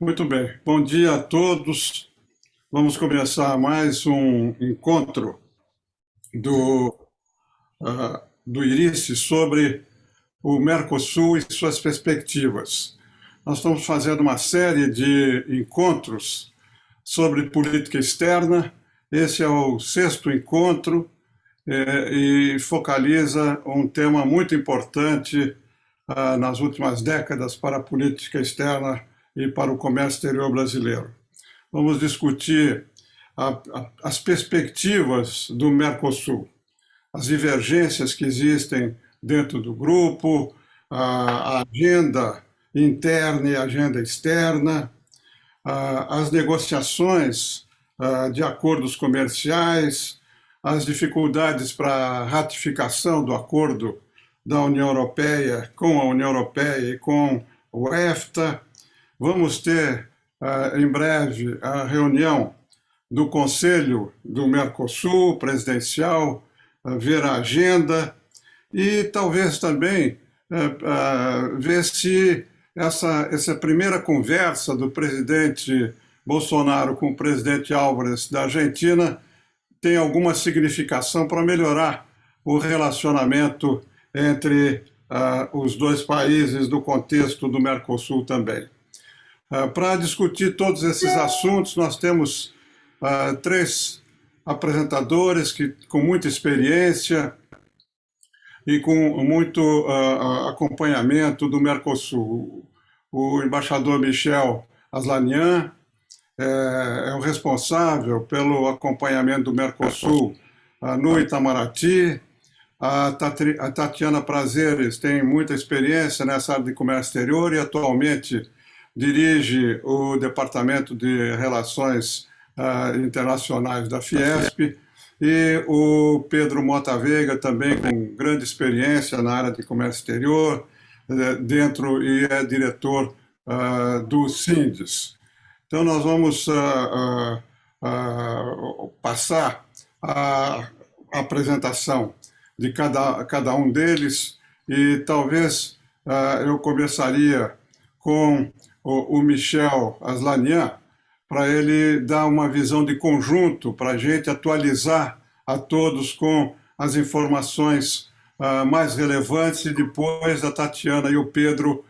Muito bem. Bom dia a todos. Vamos começar mais um encontro do IRICE sobre o Mercosul e suas perspectivas. Nós estamos fazendo uma série de encontros sobre política externa. Esse é o sexto encontro e focaliza um tema muito importante nas últimas décadas para a política externa e para o comércio exterior brasileiro. Vamos discutir as perspectivas do Mercosul, as divergências que existem dentro do grupo, a agenda interna e a agenda externa, as negociações de acordos comerciais, as dificuldades para a ratificação do acordo da União Europeia com a União Europeia e com o EFTA. Vamos ter em breve a reunião do Conselho do Mercosul presidencial, ver a agenda e talvez também ver se essa primeira conversa do presidente Bolsonaro com o presidente Álvares da Argentina tem alguma significação para melhorar o relacionamento entre os dois países do contexto do Mercosul também. Para discutir todos esses assuntos, nós temos três apresentadores com muita experiência e com muito acompanhamento do Mercosul. O embaixador Michel Aslanian é o responsável pelo acompanhamento do Mercosul no Itamaraty. A Tatiana Prazeres tem muita experiência nessa área de comércio exterior e atualmente dirige o Departamento de Relações Internacionais da Fiesp, e o Pedro Mota Veiga, também com grande experiência na área de comércio exterior, dentro e é diretor do SINDES. Então, nós vamos passar a apresentação de cada um deles e talvez eu começaria com o Michel Aslanian, para ele dar uma visão de conjunto, para a gente atualizar a todos com as informações mais relevantes e depois a Tatiana e o Pedro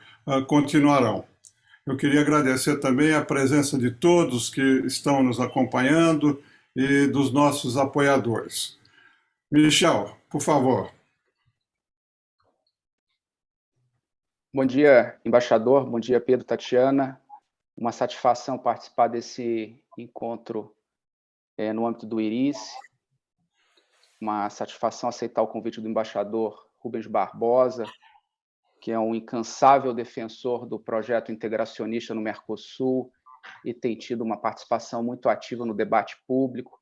continuarão. Eu queria agradecer também a presença de todos que estão nos acompanhando e dos nossos apoiadores. Michel, por favor. Bom dia, embaixador. Bom dia, Pedro, Tatiana. Uma satisfação participar desse encontro no âmbito do IRICE. Uma satisfação aceitar o convite do embaixador Rubens Barbosa, que é um incansável defensor do projeto integracionista no Mercosul e tem tido uma participação muito ativa no debate público,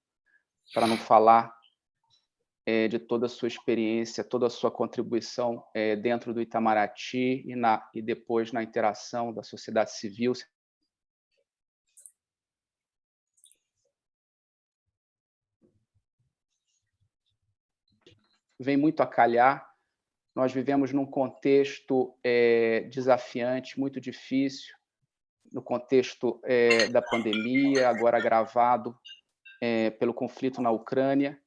para não falar de toda a sua experiência, toda a sua contribuição dentro do Itamaraty e depois na interação da sociedade civil. Vem muito a calhar. Nós vivemos num contexto desafiante, muito difícil, no contexto da pandemia, agora agravado pelo conflito na Ucrânia.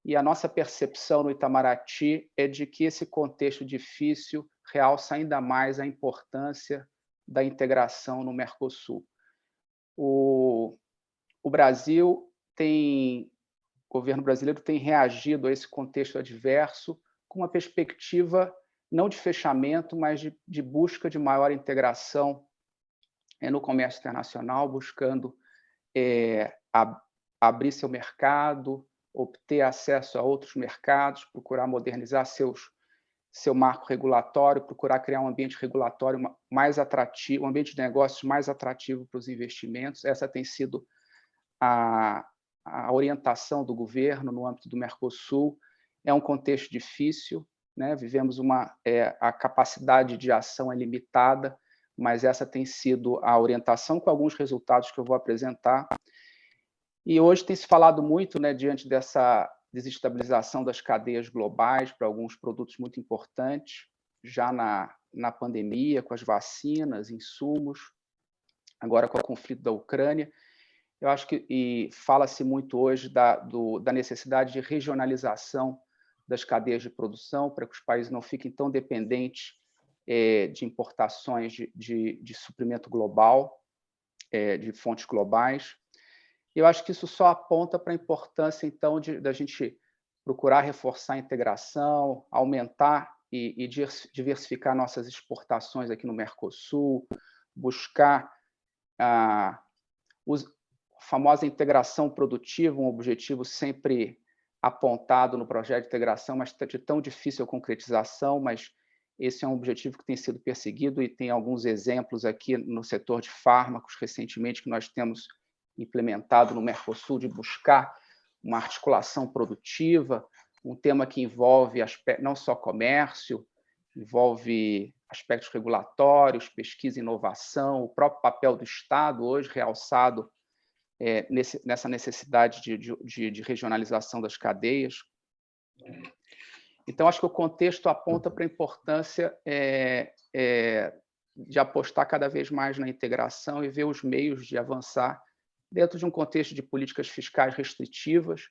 E a nossa percepção no Itamaraty é de que esse contexto difícil realça ainda mais a importância da integração no Mercosul. O governo brasileiro tem reagido a esse contexto adverso com uma perspectiva não de fechamento, mas de busca de maior integração no comércio internacional, buscando abrir seu mercado, obter acesso a outros mercados, procurar modernizar seu marco regulatório, procurar criar um ambiente regulatório mais atrativo, um ambiente de negócios mais atrativo para os investimentos. Essa tem sido a orientação do governo no âmbito do Mercosul. É um contexto difícil, né? Vivemos a capacidade de ação é limitada, mas essa tem sido a orientação, com alguns resultados que eu vou apresentar. E hoje tem se falado muito, né, diante dessa desestabilização das cadeias globais para alguns produtos muito importantes, já na pandemia, com as vacinas, insumos, agora com o conflito da Ucrânia. Eu acho que fala-se muito hoje da necessidade de regionalização das cadeias de produção para que os países não fiquem tão dependentes de importações de suprimento global, de fontes globais. Eu acho que isso só aponta para a importância, então, da gente procurar reforçar a integração, aumentar e diversificar nossas exportações aqui no Mercosul, buscar a famosa integração produtiva, um objetivo sempre apontado no projeto de integração, mas de tão difícil concretização, mas esse é um objetivo que tem sido perseguido e tem alguns exemplos aqui no setor de fármacos, recentemente, que nós temos implementado no Mercosul, de buscar uma articulação produtiva, um tema que envolve não só comércio, envolve aspectos regulatórios, pesquisa e inovação, o próprio papel do Estado, hoje realçado nessa necessidade de regionalização das cadeias. Então, acho que o contexto aponta para a importância de apostar cada vez mais na integração e ver os meios de avançar dentro de um contexto de políticas fiscais restritivas,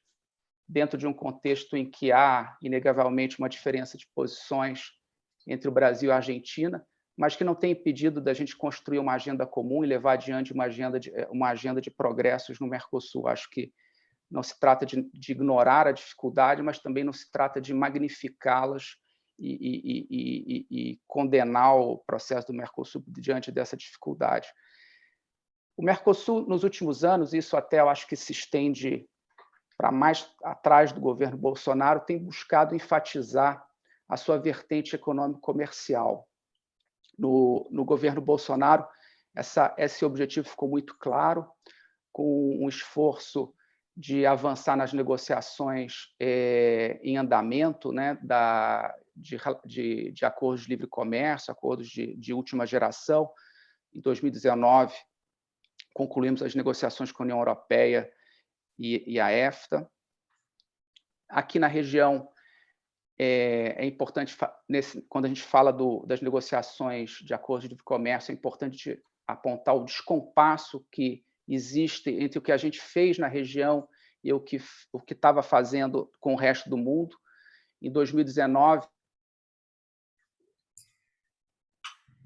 dentro de um contexto em que há, inegavelmente, uma diferença de posições entre o Brasil e a Argentina, mas que não tem impedido da gente construir uma agenda comum e levar adiante uma agenda de progressos no Mercosul. Acho que não se trata de ignorar a dificuldade, mas também não se trata de magnificá-las e condenar o processo do Mercosul diante dessa dificuldade. O Mercosul, nos últimos anos, isso até eu acho que se estende para mais atrás do governo Bolsonaro, tem buscado enfatizar a sua vertente econômico-comercial. No governo Bolsonaro, esse objetivo ficou muito claro, com um esforço de avançar nas negociações em andamento, né, de acordos de livre comércio, acordos de última geração. Em 2019, concluímos as negociações com a União Europeia e a EFTA. Aqui na região, é importante, quando a gente fala das negociações de acordos de livre comércio, é importante apontar o descompasso que existe entre o que a gente fez na região e o que estava fazendo com o resto do mundo. Em 2019,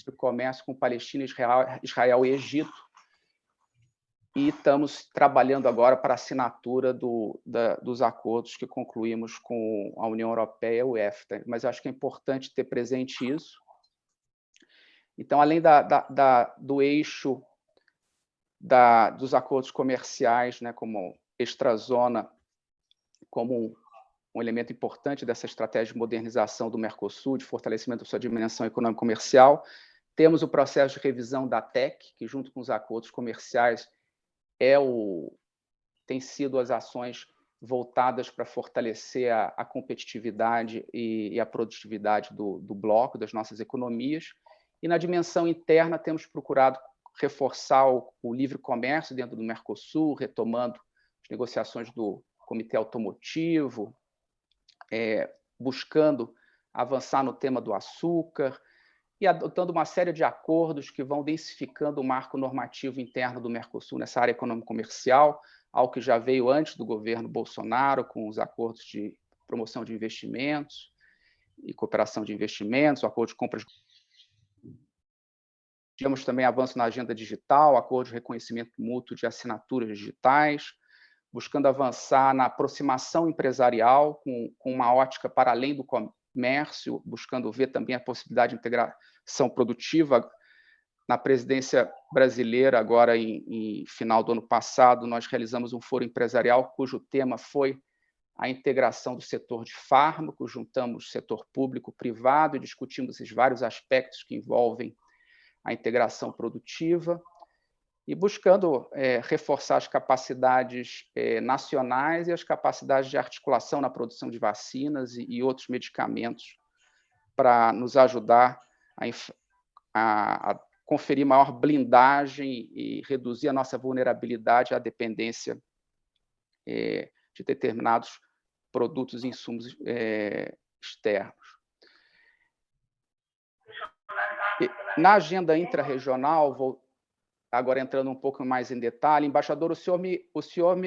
o comércio com Palestina, Israel e Egito, e estamos trabalhando agora para a assinatura dos acordos que concluímos com a União Europeia e o EFTA. Mas acho que é importante ter presente isso. Então, além do eixo dos acordos comerciais, né, como extrazona, como um elemento importante dessa estratégia de modernização do Mercosul, de fortalecimento da sua dimensão econômico-comercial, temos o processo de revisão da TEC, que, junto com os acordos comerciais, tem sido as ações voltadas para fortalecer a competitividade e a produtividade do bloco, das nossas economias. E, na dimensão interna, temos procurado reforçar o livre comércio dentro do Mercosul, retomando as negociações do Comitê Automotivo, buscando avançar no tema do açúcar e adotando uma série de acordos que vão densificando o marco normativo interno do Mercosul nessa área econômico-comercial, algo que já veio antes do governo Bolsonaro, com os acordos de promoção de investimentos e cooperação de investimentos, o acordo de compras. Tivemos também avanço na agenda digital, acordo de reconhecimento mútuo de assinaturas digitais, buscando avançar na aproximação empresarial, com uma ótica para além do comércio, buscando ver também a possibilidade de integração produtiva. Na presidência brasileira, agora em final do ano passado, nós realizamos um fórum empresarial cujo tema foi a integração do setor de fármacos, juntamos setor público, privado e discutimos esses vários aspectos que envolvem a integração produtiva e buscando reforçar as capacidades nacionais e as capacidades de articulação na produção de vacinas e outros medicamentos para nos ajudar a conferir maior blindagem e reduzir a nossa vulnerabilidade à dependência de determinados produtos e insumos externos. Na agenda intrarregional, agora entrando um pouco mais em detalhe, embaixador, o senhor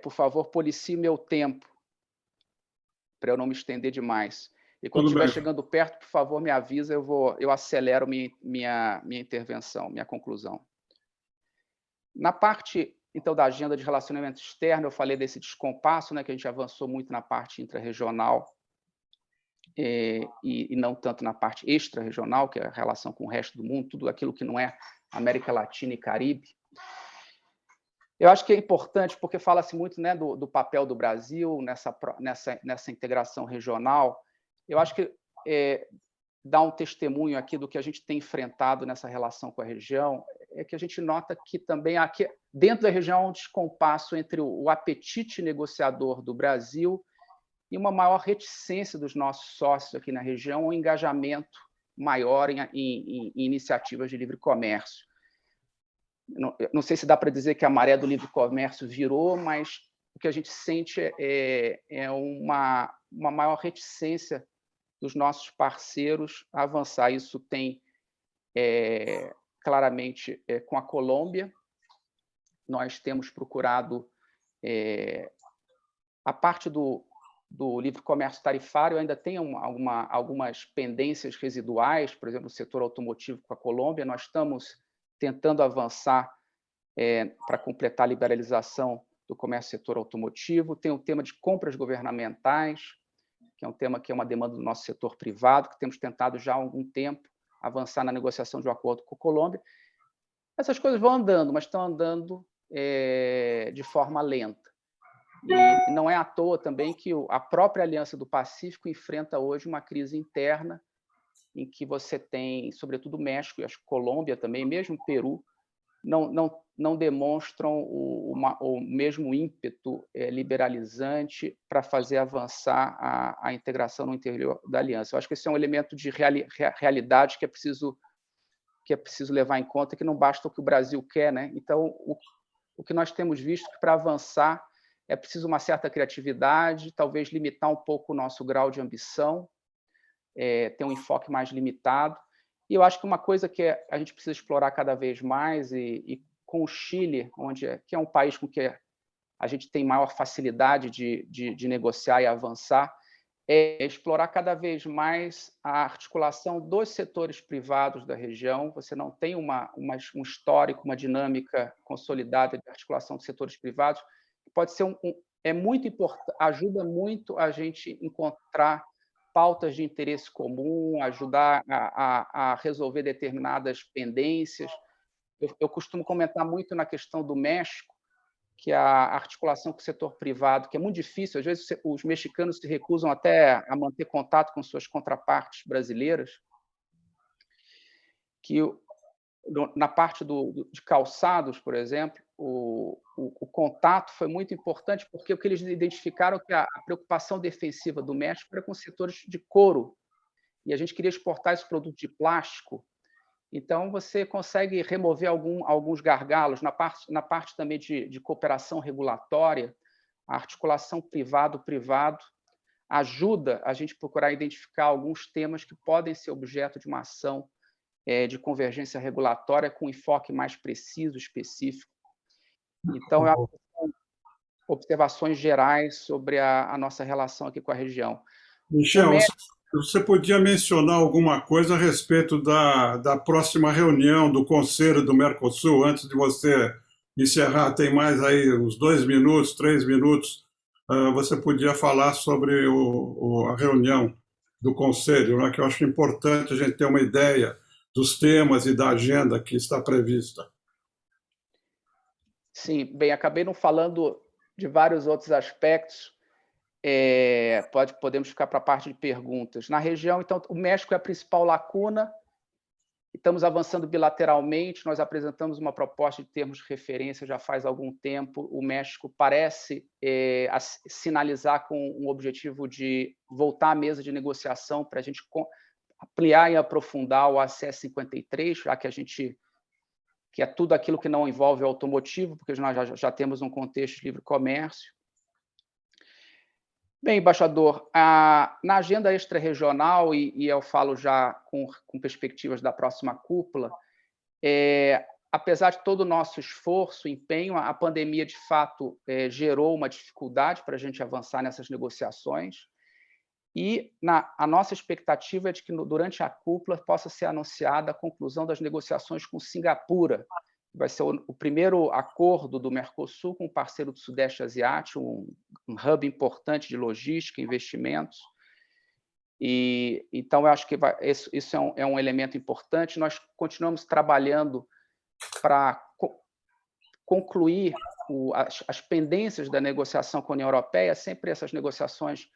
por favor, policie meu tempo, para eu não me estender demais. E quando estiver chegando perto, por favor, me avisa, eu acelero minha intervenção, minha conclusão. Na parte, então, da agenda de relacionamento externo, eu falei desse descompasso, né, que a gente avançou muito na parte intra-regional e não tanto na parte extra-regional, que é a relação com o resto do mundo, tudo aquilo que não é América Latina e Caribe. Eu acho que é importante, porque fala-se muito, né, do papel do Brasil nessa integração regional. Eu acho que dá um testemunho aqui do que a gente tem enfrentado nessa relação com a região, é que a gente nota que também aqui, dentro da região, há um descompasso entre o apetite negociador do Brasil e uma maior reticência dos nossos sócios aqui na região, um engajamento maior em iniciativas de livre comércio. Não sei se dá para dizer que a maré do livre comércio virou, mas o que a gente sente é uma maior reticência dos nossos parceiros a avançar. Isso tem claramente com a Colômbia. Nós temos procurado a parte do livre comércio tarifário ainda tem algumas pendências residuais, por exemplo, no setor automotivo com a Colômbia. Nós estamos tentando avançar para completar a liberalização do comércio setor automotivo. Tem o tema de compras governamentais, que é um tema que é uma demanda do nosso setor privado, que temos tentado já há algum tempo avançar na negociação de um acordo com a Colômbia. Essas coisas vão andando, mas estão andando de forma lenta. E não é à toa também que a própria Aliança do Pacífico enfrenta hoje uma crise interna, em que você tem, sobretudo, o México e a Colômbia também, mesmo o Peru, não demonstram o mesmo ímpeto liberalizante para fazer avançar a integração no interior da aliança. Eu acho que esse é um elemento de realidade que é preciso levar em conta, que não basta o que o Brasil quer, né? Então, o que nós temos visto que para avançar é preciso uma certa criatividade, talvez limitar um pouco o nosso grau de ambição, ter um enfoque mais limitado. E eu acho que uma coisa que a gente precisa explorar cada vez mais, e com o Chile, que é um país com que a gente tem maior facilidade de negociar e avançar, é explorar cada vez mais a articulação dos setores privados da região. Você não tem um histórico, uma dinâmica consolidada de articulação dos setores privados. Pode ser muito importante, ajuda muito a gente encontrar pautas de interesse comum, ajudar a resolver determinadas pendências. Eu costumo comentar muito na questão do México, que a articulação com o setor privado, que é muito difícil, às vezes os mexicanos se recusam até a manter contato com suas contrapartes brasileiras, que na parte de calçados, por exemplo, o contato foi muito importante, porque o que eles identificaram é que a preocupação defensiva do México era com setores de couro, e a gente queria exportar esse produto de plástico. Então, você consegue remover alguns gargalos. Na parte também de cooperação regulatória, a articulação privado-privado ajuda a gente procurar identificar alguns temas que podem ser objeto de uma ação de convergência regulatória com enfoque mais preciso, específico. Então, observações gerais sobre a nossa relação aqui com a região. Michel, você podia mencionar alguma coisa a respeito da próxima reunião do Conselho do Mercosul, antes de você encerrar, tem mais aí uns 2 minutos, 3 minutos, você podia falar sobre a reunião do Conselho, né, que eu acho importante a gente ter uma ideia dos temas e da agenda que está prevista. Sim, bem, acabei não falando de vários outros aspectos. Podemos ficar para a parte de perguntas. Na região, então, o México é a principal lacuna. Estamos avançando bilateralmente. Nós apresentamos uma proposta de termos de referência já faz algum tempo. O México parece sinalizar com um objetivo de voltar à mesa de negociação para a gente ampliar e aprofundar o ACS 53, já que é tudo aquilo que não envolve o automotivo, porque nós já temos um contexto de livre comércio. Bem, embaixador, na agenda extra-regional, e eu falo já com perspectivas da próxima cúpula, apesar de todo o nosso esforço, empenho, a pandemia, de fato, gerou uma dificuldade para a gente avançar nessas negociações, e a nossa expectativa é de que, durante a cúpula, possa ser anunciada a conclusão das negociações com Singapura, que vai ser o primeiro acordo do Mercosul com um parceiro do Sudeste Asiático, um hub importante de logística, investimentos. Então, eu acho que isso é um elemento importante. Nós continuamos trabalhando para concluir as pendências da negociação com a União Europeia. Sempre essas negociações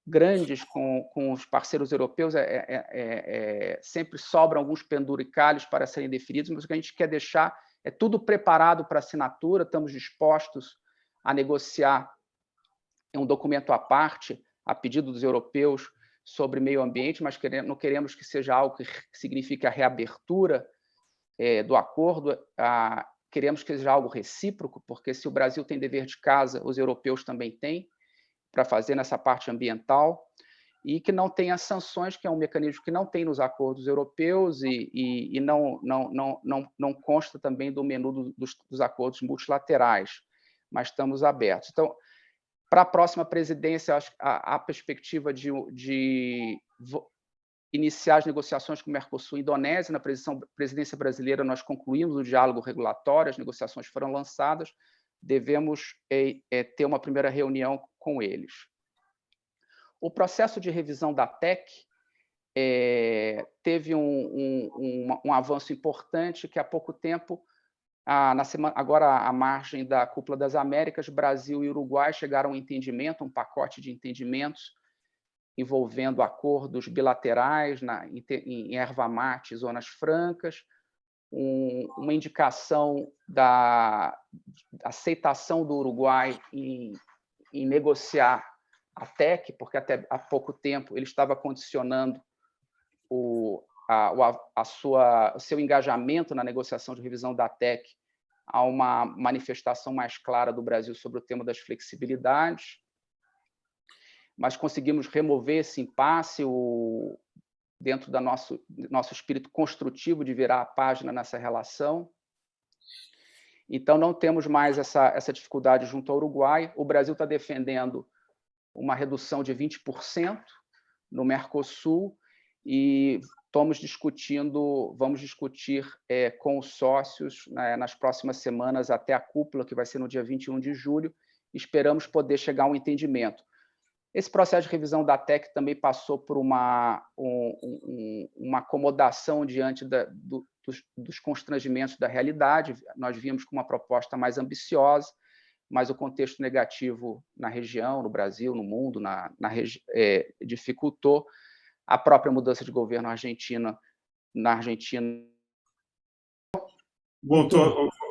grandes com os parceiros europeus, sempre sobram alguns penduricalhos para serem definidos, mas o que a gente quer deixar é tudo preparado para assinatura. Estamos dispostos a negociar um documento à parte, a pedido dos europeus, sobre meio ambiente, mas não queremos que seja algo que signifique a reabertura do acordo. Queremos que seja algo recíproco, porque se o Brasil tem dever de casa, os europeus também têm, para fazer nessa parte ambiental, e que não tenha sanções, que é um mecanismo que não tem nos acordos europeus e não consta também do menu dos acordos multilaterais, mas estamos abertos. Então, para a próxima presidência, acho que a perspectiva de iniciar as negociações com o Mercosul e Indonésia. Na presidência brasileira, nós concluímos o diálogo regulatório, as negociações foram lançadas, devemos ter uma primeira reunião com eles. O processo de revisão da TEC teve um avanço importante, que há pouco tempo, agora à margem da Cúpula das Américas, Brasil e Uruguai chegaram a um entendimento, um pacote de entendimentos envolvendo acordos bilaterais em erva mate, zonas francas, uma indicação da aceitação do Uruguai em negociar a TEC, porque até há pouco tempo ele estava condicionando o seu engajamento na negociação de revisão da TEC a uma manifestação mais clara do Brasil sobre o tema das flexibilidades. Mas conseguimos remover esse impasse dentro do nosso espírito construtivo de virar a página nessa relação. Então, não temos mais essa dificuldade junto ao Uruguai. O Brasil está defendendo uma redução de 20% no Mercosul e vamos discutir com os sócios nas próximas semanas, até a cúpula, que vai ser no dia 21 de julho. Esperamos poder chegar a um entendimento. Esse processo de revisão da TEC também passou por uma acomodação diante dos constrangimentos da realidade. Nós vimos com uma proposta mais ambiciosa, mas o contexto negativo na região, no Brasil, no mundo, dificultou. A própria mudança de governo na Argentina. Bom,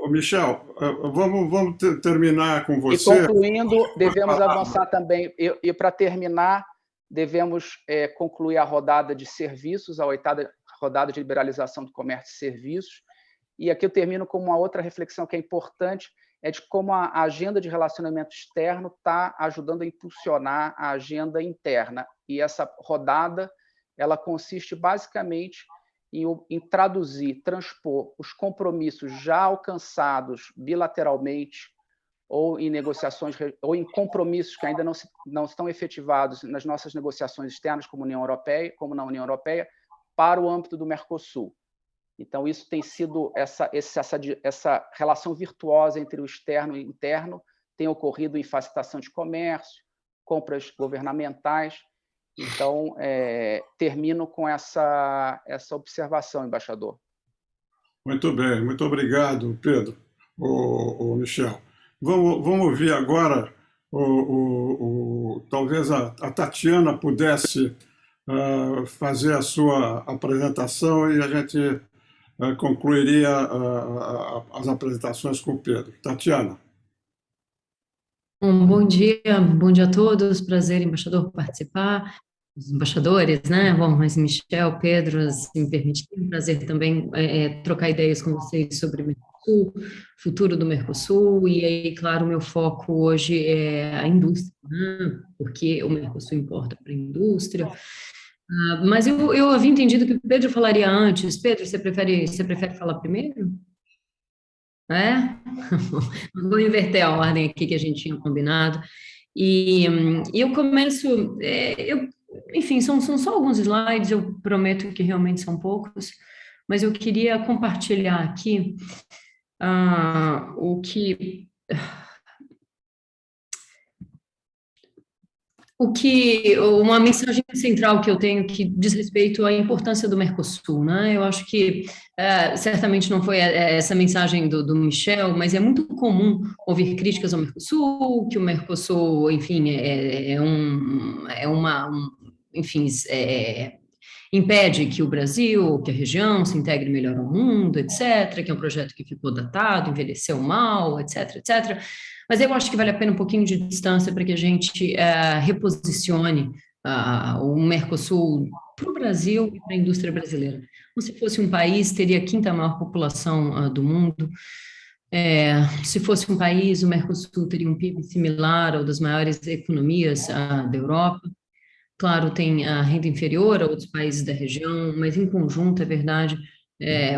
Michel, vamos terminar com você. E concluindo, devemos avançar também, e para terminar, devemos concluir a rodada de serviços, a 8ª rodada de liberalização do comércio e serviços. E aqui eu termino com uma outra reflexão que é importante, é de como a agenda de relacionamento externo está ajudando a impulsionar a agenda interna. E essa rodada, ela consiste basicamente em traduzir, transpor os compromissos já alcançados bilateralmente ou em negociações, ou em compromissos que ainda não estão efetivados nas nossas negociações externas como na União Europeia, para o âmbito do Mercosul. Então, isso tem sido essa relação virtuosa entre o externo e o interno, tem ocorrido em facilitação de comércio, compras governamentais. Então, termino com essa observação, embaixador. Muito bem, muito obrigado, Pedro, o Michel. Vamos ouvir agora, talvez a Tatiana pudesse fazer a sua apresentação e a gente concluiria as apresentações com o Pedro. Tatiana. Bom dia a todos, prazer, embaixador, participar, os embaixadores, né? Bom, mas Michel, Pedro, se me permitir, prazer também trocar ideias com vocês sobre o Mercosul, futuro do Mercosul, e aí, claro, o meu foco hoje é a indústria, né? Porque o Mercosul importa para a indústria. Mas eu havia entendido que o Pedro falaria antes. Pedro, você prefere falar primeiro? É? Vou inverter a ordem aqui que a gente tinha combinado. E eu começo, enfim, são só alguns slides, eu prometo que realmente são poucos, mas eu queria compartilhar aqui uma mensagem central que eu tenho que diz respeito à importância do Mercosul, né? Eu acho que certamente não foi essa mensagem do Michel, mas é muito comum ouvir críticas ao Mercosul, que o Mercosul, enfim, enfim, impede que o Brasil, que a região se integre melhor ao mundo, etc., que é um projeto que ficou datado, envelheceu mal, etc., etc. Mas eu acho que vale a pena um pouquinho de distância para que a gente reposicione o Mercosul para o Brasil e para a indústria brasileira. Como se fosse um país, teria a quinta maior população do mundo. Se fosse um país, o Mercosul teria um PIB similar ao das maiores economias da Europa. Claro, tem a renda inferior a outros países da região, mas em conjunto, é verdade,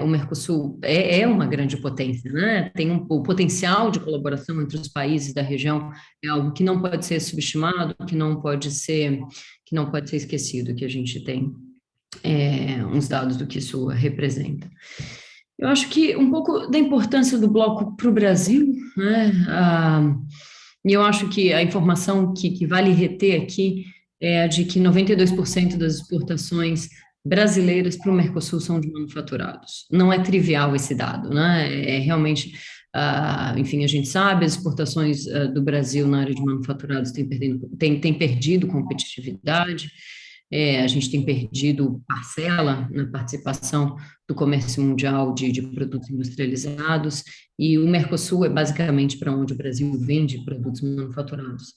o Mercosul é uma grande potência, né? Tem o potencial de colaboração entre os países da região é algo que não pode ser subestimado, que não pode ser esquecido, que a gente tem uns dados do que isso representa. Eu acho que um pouco da importância do bloco para o Brasil, né? E eu acho que a informação que vale reter aqui é a de que 92% das exportações brasileiras para o Mercosul são de manufaturados. Não é trivial esse dado, né? Realmente, enfim, a gente sabe, as exportações do Brasil na área de manufaturados têm perdido competitividade, a gente tem perdido parcela na participação do comércio mundial de produtos industrializados, e o Mercosul é basicamente para onde o Brasil vende produtos manufaturados.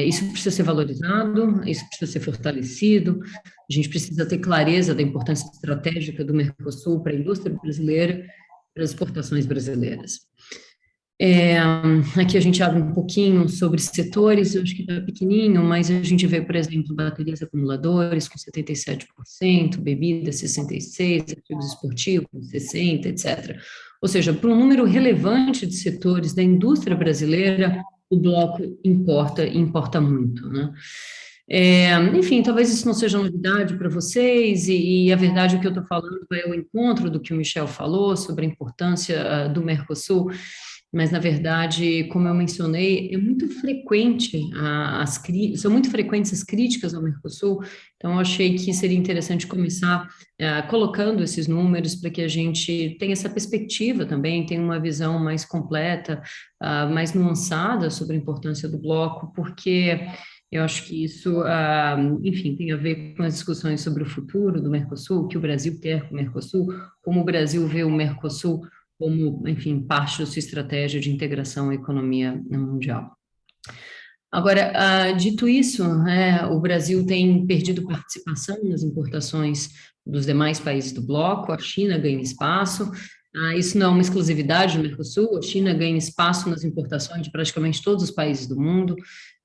Isso precisa ser valorizado, isso precisa ser fortalecido, a gente precisa ter clareza da importância estratégica do Mercosul para a indústria brasileira, para as exportações brasileiras. Aqui a gente abre um pouquinho sobre setores, eu acho que está pequenininho, mas a gente vê, por exemplo, baterias acumuladores com 77%, bebidas 66%, artigos esportivos 60%, etc. Ou seja, para um número relevante de setores da indústria brasileira, o bloco importa muito, né? Enfim, talvez isso não seja novidade para vocês, e a verdade, o que eu estou falando é o encontro do que o Michel falou sobre a importância do Mercosul, mas, na verdade, como eu mencionei, é muito frequente são muito frequentes as críticas ao Mercosul, então eu achei que seria interessante começar colocando esses números para que a gente tenha essa perspectiva também, tenha uma visão mais completa, mais nuançada sobre a importância do bloco, porque eu acho que isso, enfim, tem a ver com as discussões sobre o futuro do Mercosul, o que o Brasil quer com o Mercosul, como o Brasil vê o Mercosul como, enfim, parte da sua estratégia de integração à economia mundial. Agora, dito isso, o Brasil tem perdido participação nas importações dos demais países do bloco, a China ganha espaço, isso não é uma exclusividade do Mercosul, a China ganha espaço nas importações de praticamente todos os países do mundo,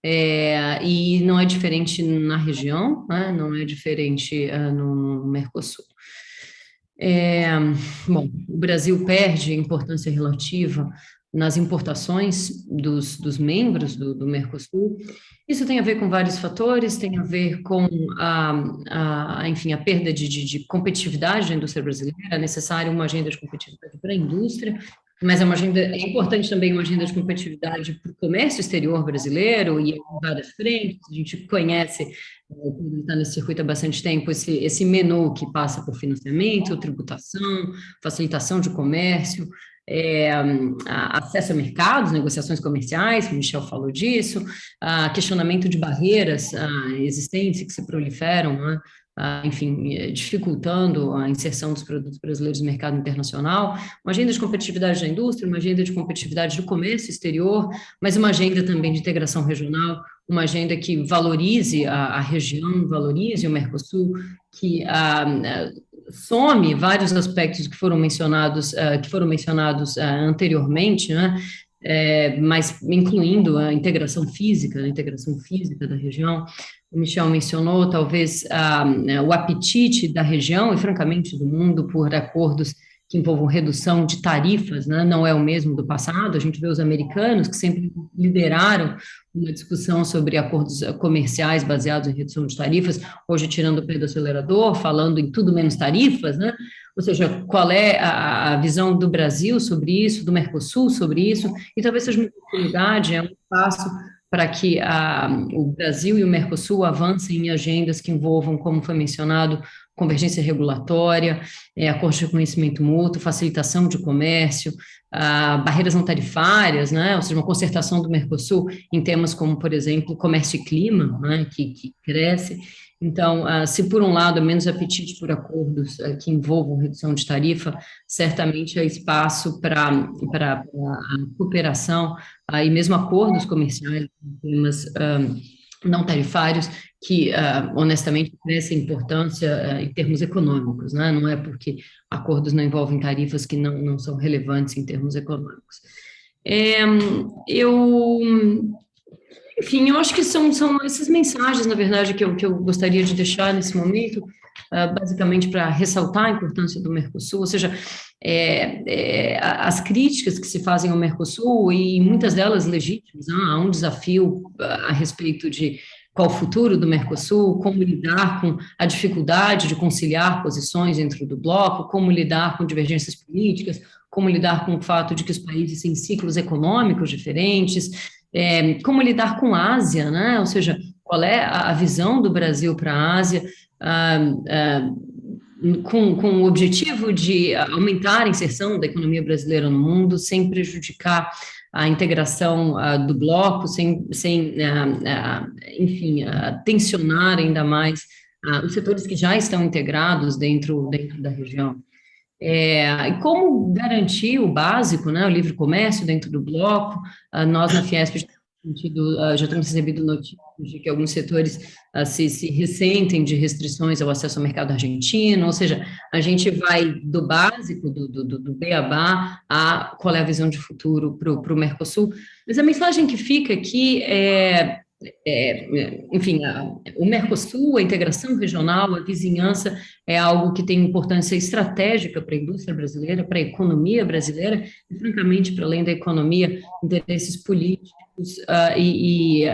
e não é diferente na região, não é diferente no Mercosul. Bom, o Brasil perde importância relativa nas importações dos membros do Mercosul. Isso tem a ver com vários fatores, tem a ver com enfim, a perda de competitividade da indústria brasileira. É necessária uma agenda de competitividade para a indústria, mas é importante também uma agenda de competitividade para o comércio exterior brasileiro, e em várias frentes. A gente conhece, está nesse circuito há bastante tempo, esse menu que passa por financiamento, tributação, facilitação de comércio, acesso a mercados, negociações comerciais, o Michel falou disso, questionamento de barreiras existentes que se proliferam, né? Enfim, dificultando a inserção dos produtos brasileiros no mercado internacional, uma agenda de competitividade da indústria, uma agenda de competitividade do comércio exterior, mas uma agenda também de integração regional, uma agenda que valorize a região, valorize o Mercosul, que some vários aspectos que foram mencionados anteriormente, né? Mas incluindo a integração física da região, o Michel mencionou, talvez o apetite da região e, francamente, do mundo por acordos que envolvam redução de tarifas, né, não é o mesmo do passado. A gente vê os americanos que sempre lideraram uma discussão sobre acordos comerciais baseados em redução de tarifas, hoje tirando o pé do acelerador, falando em tudo menos tarifas, né? Ou seja, qual é a visão do Brasil sobre isso, do Mercosul sobre isso, e talvez seja uma oportunidade, é um passo para que o Brasil e o Mercosul avancem em agendas que envolvam, como foi mencionado, convergência regulatória, acordos de reconhecimento mútuo, facilitação de comércio, barreiras não tarifárias, né, ou seja, uma concertação do Mercosul em temas como, por exemplo, comércio e clima, né, que cresce. Então, se por um lado há menos apetite por acordos que envolvam redução de tarifa, certamente há espaço para a cooperação e mesmo acordos comerciais em temas não tarifários que, honestamente, crescem importância em termos econômicos, né? Não é porque acordos não envolvem tarifas que não são relevantes em termos econômicos. Eu Enfim, eu acho que são essas mensagens, na verdade, que eu gostaria de deixar nesse momento, basicamente para ressaltar a importância do Mercosul, ou seja, as críticas que se fazem ao Mercosul, e muitas delas legítimas, há um desafio a respeito de qual o futuro do Mercosul, como lidar com a dificuldade de conciliar posições dentro do bloco, como lidar com divergências políticas, como lidar com o fato de que os países têm ciclos econômicos diferentes, como lidar com a Ásia, né? Ou seja, qual é a visão do Brasil para a Ásia, com o objetivo de aumentar a inserção da economia brasileira no mundo, sem prejudicar a integração do bloco, enfim, tensionar ainda mais os setores que já estão integrados dentro da região. E como garantir o básico, né, o livre comércio dentro do bloco? Nós, na Fiesp, já temos recebido notícias de que alguns setores se ressentem de restrições ao acesso ao mercado argentino, ou seja, a gente vai do básico, do beabá, a qual é a visão de futuro para o Mercosul. Mas a mensagem que fica aqui enfim, o Mercosul, a integração regional, a vizinhança é algo que tem importância estratégica para a indústria brasileira, para a economia brasileira, e, francamente, para além da economia, interesses políticos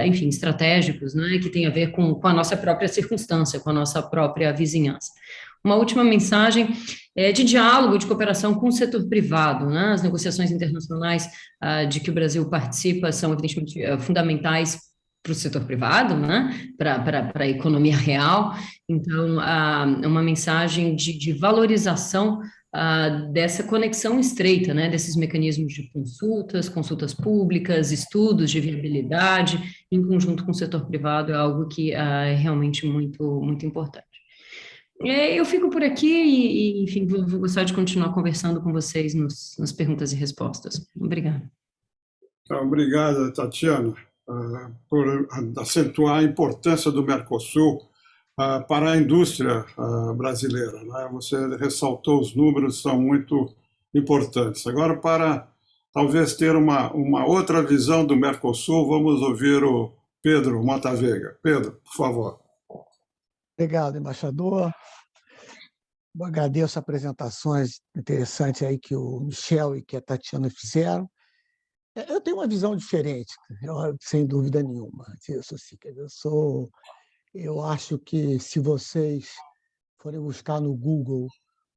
enfim, estratégicos, né, que tem a ver com a nossa própria circunstância, com a nossa própria vizinhança. Uma última mensagem de diálogo, de cooperação com o setor privado, né? As negociações internacionais de que o Brasil participa são, evidentemente, fundamentais para o setor privado, né? Para a economia real. Então, uma mensagem de valorização dessa conexão estreita, né? Desses mecanismos de consultas públicas, estudos de viabilidade, em conjunto com o setor privado, é algo que é realmente muito, muito importante. Eu fico por aqui e enfim, vou gostar de continuar conversando com vocês nas perguntas e respostas. Obrigada. Então, obrigado, Tatiana, por acentuar a importância do Mercosul para a indústria brasileira, né? Você ressaltou os números, são muito importantes. Agora, para talvez ter uma outra visão do Mercosul, vamos ouvir o Pedro Montavega. Pedro, por favor. Obrigado, embaixador. Eu agradeço as apresentações interessantes aí que o Michel e que a Tatiana fizeram. Eu tenho uma visão diferente, sem dúvida nenhuma disso. Assim, eu acho que se vocês forem buscar no Google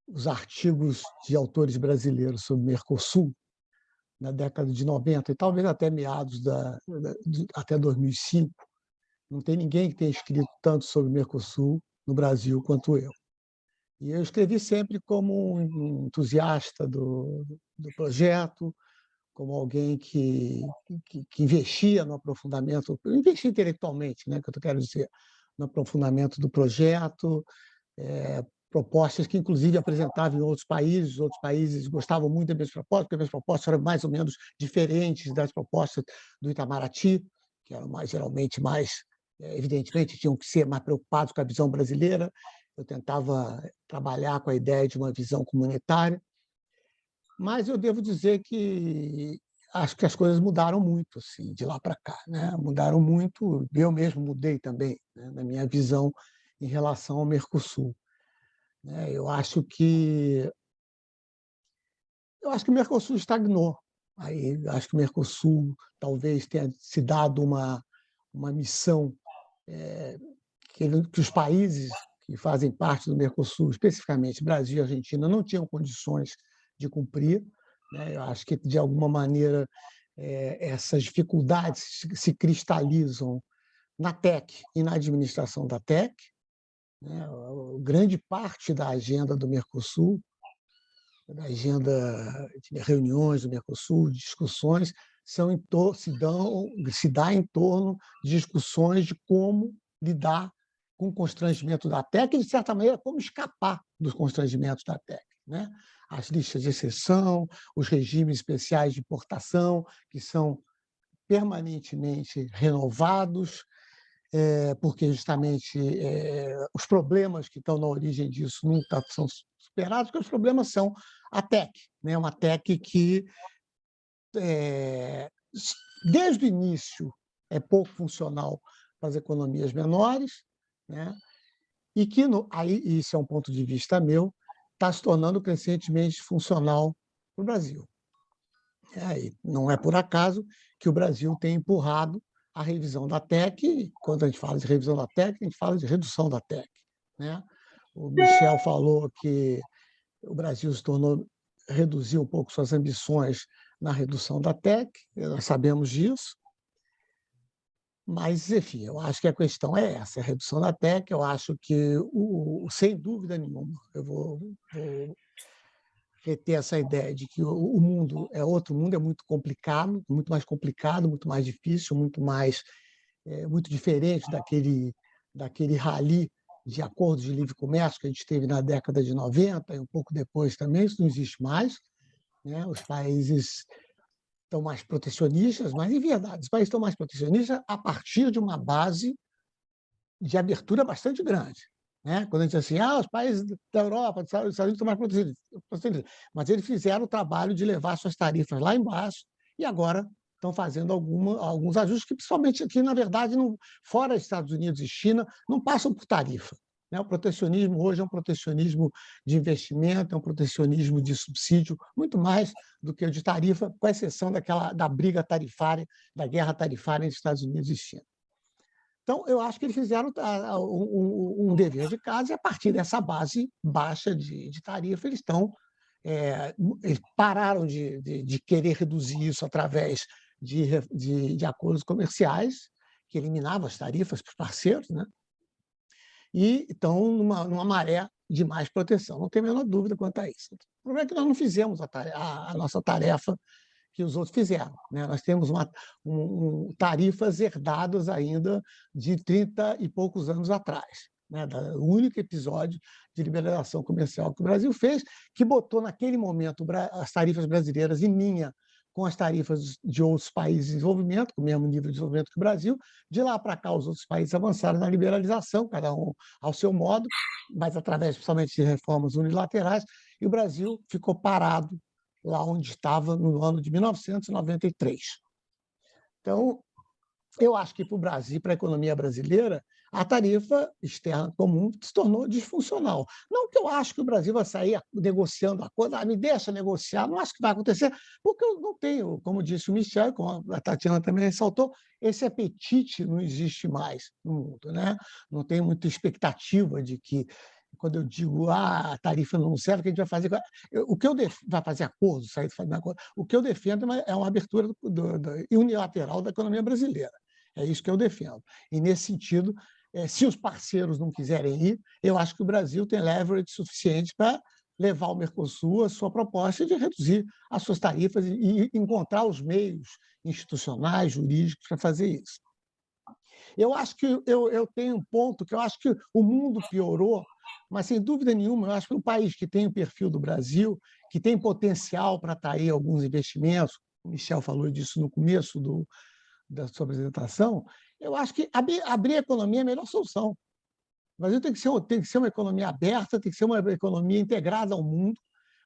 os artigos de autores brasileiros sobre Mercosul, na década de 90, e talvez até meados até 2005, não tem ninguém que tenha escrito tanto sobre Mercosul no Brasil quanto eu. E eu escrevi sempre como um entusiasta do projeto, como alguém que investia no aprofundamento, investia intelectualmente, né, que eu quero dizer, no aprofundamento do projeto, propostas que, inclusive, apresentava em outros países gostavam muito das minhas propostas, porque as minhas propostas eram mais ou menos diferentes das propostas do Itamaraty, que eram geralmente evidentemente, tinham que ser mais preocupados com a visão brasileira. Eu tentava trabalhar com a ideia de uma visão comunitária, mas eu devo dizer que acho que as coisas mudaram muito assim, de lá para cá, né? Mudaram muito, eu mesmo mudei também, né, na minha visão em relação ao Mercosul, né? Eu acho que o Mercosul estagnou. Aí, acho que o Mercosul talvez tenha se dado uma missão que os países que fazem parte do Mercosul, especificamente Brasil e Argentina, não tinham condições de cumprir, né? Eu acho que, de alguma maneira, essas dificuldades se cristalizam na TEC e na administração da TEC, né? Grande parte da agenda do Mercosul, da agenda de reuniões do Mercosul, de discussões, se dá em torno de discussões de como lidar com o constrangimento da TEC e, de certa maneira, como escapar dos constrangimentos da TEC, né? As listas de exceção, os regimes especiais de importação, que são permanentemente renovados, porque justamente os problemas que estão na origem disso nunca são superados, porque os problemas são a TEC, né? Uma TEC que, desde o início, é pouco funcional para as economias menores, né? E que, aí, isso é um ponto de vista meu, está se tornando crescentemente funcional para o Brasil. E não é por acaso que o Brasil tem empurrado a revisão da TEC, e quando a gente fala de revisão da TEC, a gente fala de redução da TEC, né? O Michel falou que o Brasil reduziu um pouco suas ambições na redução da TEC, nós sabemos disso, mas, enfim, eu acho que a questão é essa, a redução da TEC. Eu acho que, sem dúvida nenhuma, eu vou reter essa ideia de que o mundo é outro mundo, é muito complicado, muito mais difícil, muito diferente daquele rally de acordos de livre comércio que a gente teve na década de 90 e um pouco depois também. Isso não existe mais, né? Os países estão mais protecionistas, mas, em verdade, os países estão mais protecionistas a partir de uma base de abertura bastante grande, né? Quando a gente diz assim, os países da Europa, dos Estados Unidos estão mais protecionistas, mas eles fizeram o trabalho de levar suas tarifas lá embaixo e agora estão fazendo alguns ajustes que, principalmente aqui, na verdade, fora Estados Unidos e China, não passam por tarifa, né? O protecionismo hoje é um protecionismo de investimento, é um protecionismo de subsídio, muito mais do que o de tarifa, com exceção da briga tarifária, da guerra tarifária entre Estados Unidos e China. Então, eu acho que eles fizeram um dever de casa e, a partir dessa base baixa de tarifa, eles pararam de querer reduzir isso através de acordos comerciais, que eliminavam as tarifas para os parceiros, né? E estão numa maré de mais proteção. Não tem a menor dúvida quanto a isso. O problema é que nós não fizemos a nossa tarefa que os outros fizeram, né? Nós temos tarifas herdadas ainda de 30 e poucos anos atrás, né? O único episódio de liberalização comercial que o Brasil fez, que botou naquele momento as tarifas brasileiras em linha com as tarifas de outros países de desenvolvimento, com o mesmo nível de desenvolvimento que o Brasil. De lá para cá, os outros países avançaram na liberalização, cada um ao seu modo, mas através, principalmente, de reformas unilaterais, e o Brasil ficou parado lá onde estava no ano de 1993. Então, eu acho que para o Brasil, para a economia brasileira, a tarifa externa comum se tornou disfuncional. Não que eu acho que o Brasil vai sair negociando a coisa, me deixa negociar, não acho que vai acontecer, porque eu não tenho, como disse o Michel, como a Tatiana também ressaltou, esse apetite não existe mais no mundo, né? Não tem muita expectativa de que, quando eu digo a tarifa não serve, o que a gente vai fazer? O que eu vai fazer acordo, sair fazendo acordo? O que eu defendo é uma abertura unilateral da economia brasileira. É isso que eu defendo. E, nesse sentido, se os parceiros não quiserem ir, eu acho que o Brasil tem leverage suficiente para levar ao Mercosul a sua proposta de reduzir as suas tarifas e encontrar os meios institucionais, jurídicos para fazer isso. Eu acho que eu tenho um ponto que eu acho que o mundo piorou, mas, sem dúvida nenhuma, eu acho que um país que tem o perfil do Brasil, que tem potencial para atrair alguns investimentos, o Michel falou disso no começo da sua apresentação, eu acho que abrir a economia é a melhor solução. O Brasil tem que ser uma economia aberta, tem que ser uma economia integrada ao mundo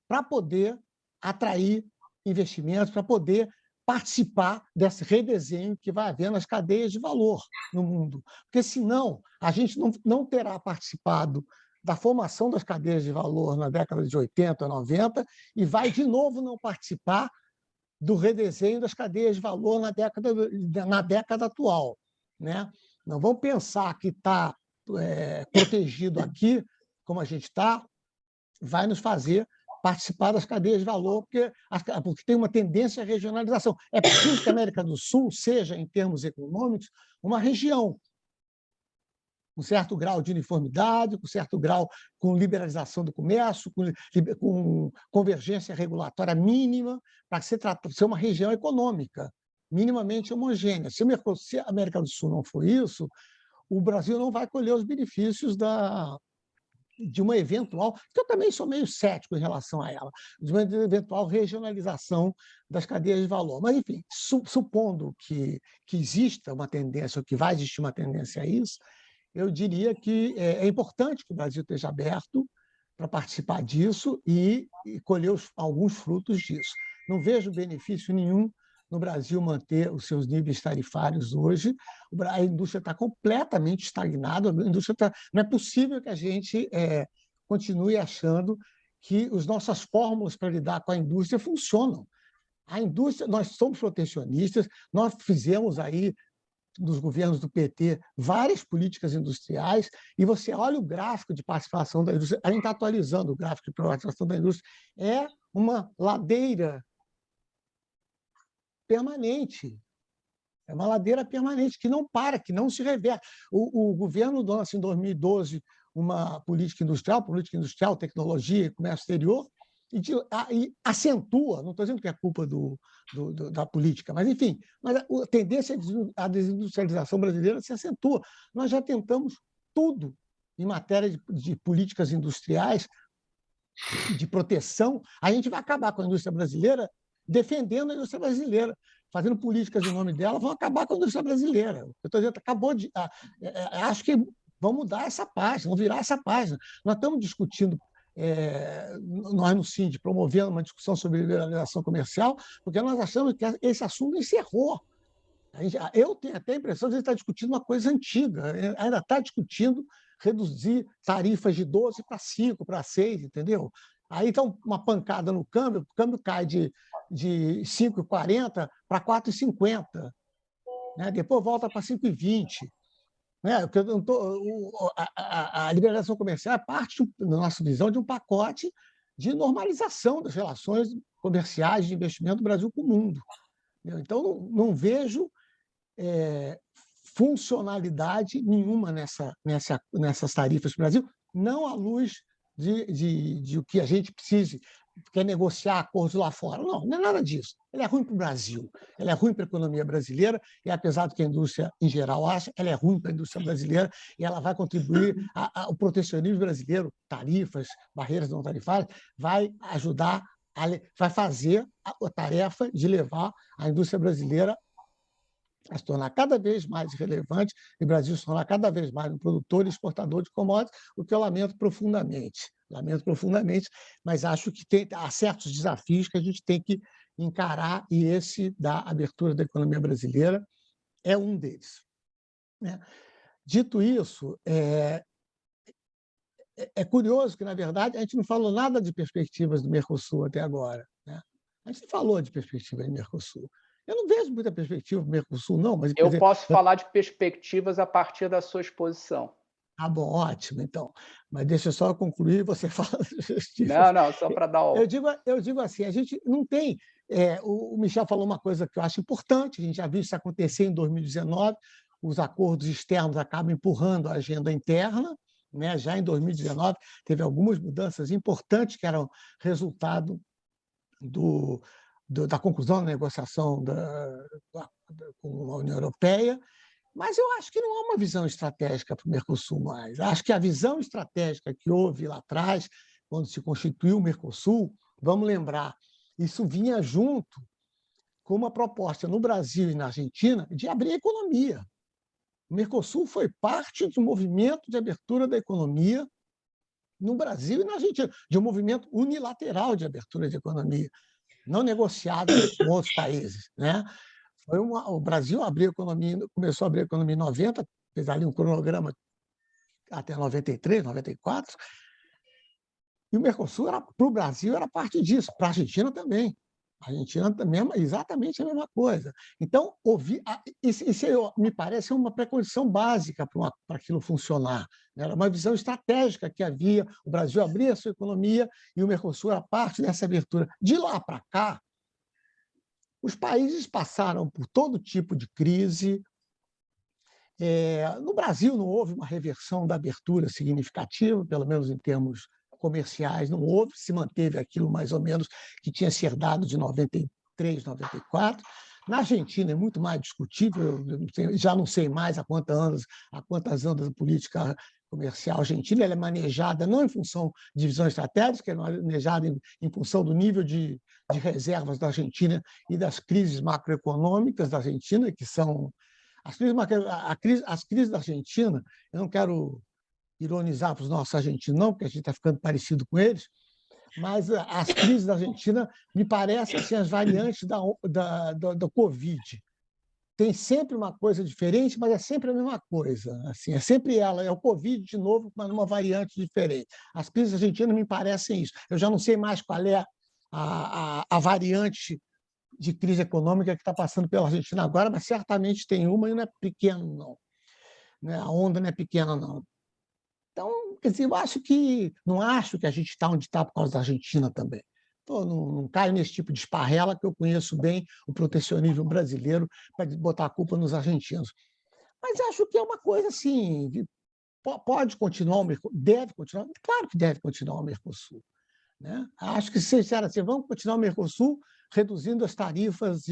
para poder atrair investimentos, para poder participar desse redesenho que vai haver nas cadeias de valor no mundo. Porque, senão, a gente não terá participado da formação das cadeias de valor na década de 80, 90, e vai, de novo, não participar do redesenho das cadeias de valor na década atual, né? Não vamos pensar que está protegido aqui, como a gente está, vai nos fazer participar das cadeias de valor, porque tem uma tendência à regionalização. É preciso que a América do Sul seja, em termos econômicos, uma região com certo grau de uniformidade, com certo grau com liberalização do comércio, com convergência regulatória mínima, para ser uma região econômica minimamente homogênea. Se a América do Sul não for isso, o Brasil não vai colher os benefícios de uma eventual, que eu também sou meio cético em relação a ela, de uma eventual regionalização das cadeias de valor. Mas, enfim, supondo que exista uma tendência, ou que vai existir uma tendência a isso, eu diria que é importante que o Brasil esteja aberto para participar disso e colher alguns frutos disso. Não vejo benefício nenhum no Brasil manter os seus níveis tarifários hoje. A indústria está completamente estagnada. Não é possível que a gente continue achando que as nossas fórmulas para lidar com a indústria funcionam. A indústria, nós somos protecionistas, nós fizemos aí, dos governos do PT, várias políticas industriais, e você olha o gráfico de participação da indústria, a gente está atualizando o gráfico de participação da indústria, é uma ladeira permanente. É uma ladeira permanente, que não para, que não se reverte. O governo lança, em 2012, uma política industrial, tecnologia e comércio exterior, e acentua, não estou dizendo que é culpa da política, mas, enfim, mas a tendência à desindustrialização brasileira se acentua. Nós já tentamos tudo em matéria de políticas industriais, de proteção. A gente vai acabar com a indústria brasileira defendendo a indústria brasileira, fazendo políticas em nome dela, vão acabar com a indústria brasileira. Eu estou dizendo, acho que vão mudar essa página, vão virar essa página. Nós estamos discutindo, nós no CIND, promovendo uma discussão sobre liberalização comercial, porque nós achamos que esse assunto encerrou. Eu tenho até a impressão de que a gente está discutindo uma coisa antiga, ainda está discutindo reduzir tarifas de 12 para 5, para 6, entendeu? Aí está uma pancada no câmbio, o câmbio cai de 5,40 para 4,50, né? Depois volta para 5,20. Né? A liberalização comercial é parte, na nossa visão, de um pacote de normalização das relações comerciais de investimento do Brasil com o mundo. Então, não vejo funcionalidade nenhuma nessas tarifas do Brasil, não à luz de o que a gente precise, quer negociar acordos lá fora. Não é nada disso. Ele é ruim para o Brasil, ele é ruim para a economia brasileira, e apesar do que a indústria em geral acha, ela é ruim para a indústria brasileira, e ela vai contribuir ao protecionismo brasileiro, tarifas, barreiras não tarifárias, vai ajudar, vai fazer a tarefa de levar a indústria brasileira a se tornar cada vez mais relevante e o Brasil se tornar cada vez mais um produtor e exportador de commodities, o que eu lamento profundamente. Lamento profundamente, mas acho que há certos desafios que a gente tem que encarar, e esse da abertura da economia brasileira é um deles. Né? Dito isso, é curioso que, na verdade, a gente não falou nada de perspectivas do Mercosul até agora. Né? A gente não falou de perspectivas do Mercosul. Eu não vejo muita perspectiva do Mercosul, não. Mas, eu posso falar de perspectivas a partir da sua exposição. Ah, bom, ótimo, então. Mas deixa eu só concluir e você fala. Não, só para dar o... Eu digo assim, a gente não tem... o Michel falou uma coisa que eu acho importante, a gente já viu isso acontecer em 2019, os acordos externos acabam empurrando a agenda interna, né? Já em 2019 teve algumas mudanças importantes que eram resultado da conclusão da negociação com a União Europeia, mas eu acho que não há uma visão estratégica para o Mercosul mais. Acho que a visão estratégica que houve lá atrás, quando se constituiu o Mercosul, vamos lembrar, isso vinha junto com uma proposta no Brasil e na Argentina de abrir a economia. O Mercosul foi parte do movimento de abertura da economia no Brasil e na Argentina, de um movimento unilateral de abertura de economia. não negociado com outros países, né? O Brasil abriu a economia, começou a abrir a economia em 90, fez ali um cronograma até 93, 94, e o Mercosul, para o Brasil, era parte disso, para a Argentina também. A Argentina também é exatamente a mesma coisa. Então, isso me parece uma precondição básica para aquilo funcionar. Era uma visão estratégica que havia, o Brasil abria a sua economia e o Mercosul era parte dessa abertura. De lá para cá, os países passaram por todo tipo de crise. No Brasil não houve uma reversão da abertura significativa, pelo menos em termos comerciais, não houve, se manteve aquilo mais ou menos que tinha se herdado de 93, 94. Na Argentina é muito mais discutível, já não sei mais há quantas anos a política comercial argentina ela é manejada não em função de visão estratégica, é manejada em função do nível de reservas da Argentina e das crises macroeconômicas da Argentina, que são as crises da Argentina. Eu não quero ironizar para os nossos argentinos, não, porque a gente está ficando parecido com eles, mas as crises da Argentina me parecem assim, as variantes da Covid. Tem sempre uma coisa diferente, mas é sempre a mesma coisa. Assim, é sempre ela, é o Covid de novo, mas numa variante diferente. As crises argentinas me parecem isso. Eu já não sei mais qual é a variante de crise econômica que está passando pela Argentina agora, mas certamente tem uma e não é pequeno, não. Né? A onda não é pequena, não. Então, quer dizer, não acho que a gente está onde está por causa da Argentina também. Então, não caio nesse tipo de esparrela, que eu conheço bem o protecionismo brasileiro para botar a culpa nos argentinos. Mas acho que é uma coisa assim, pode continuar o Mercosul, deve continuar, claro que deve continuar o Mercosul. Né? Acho que se disseram assim, vamos continuar o Mercosul reduzindo as tarifas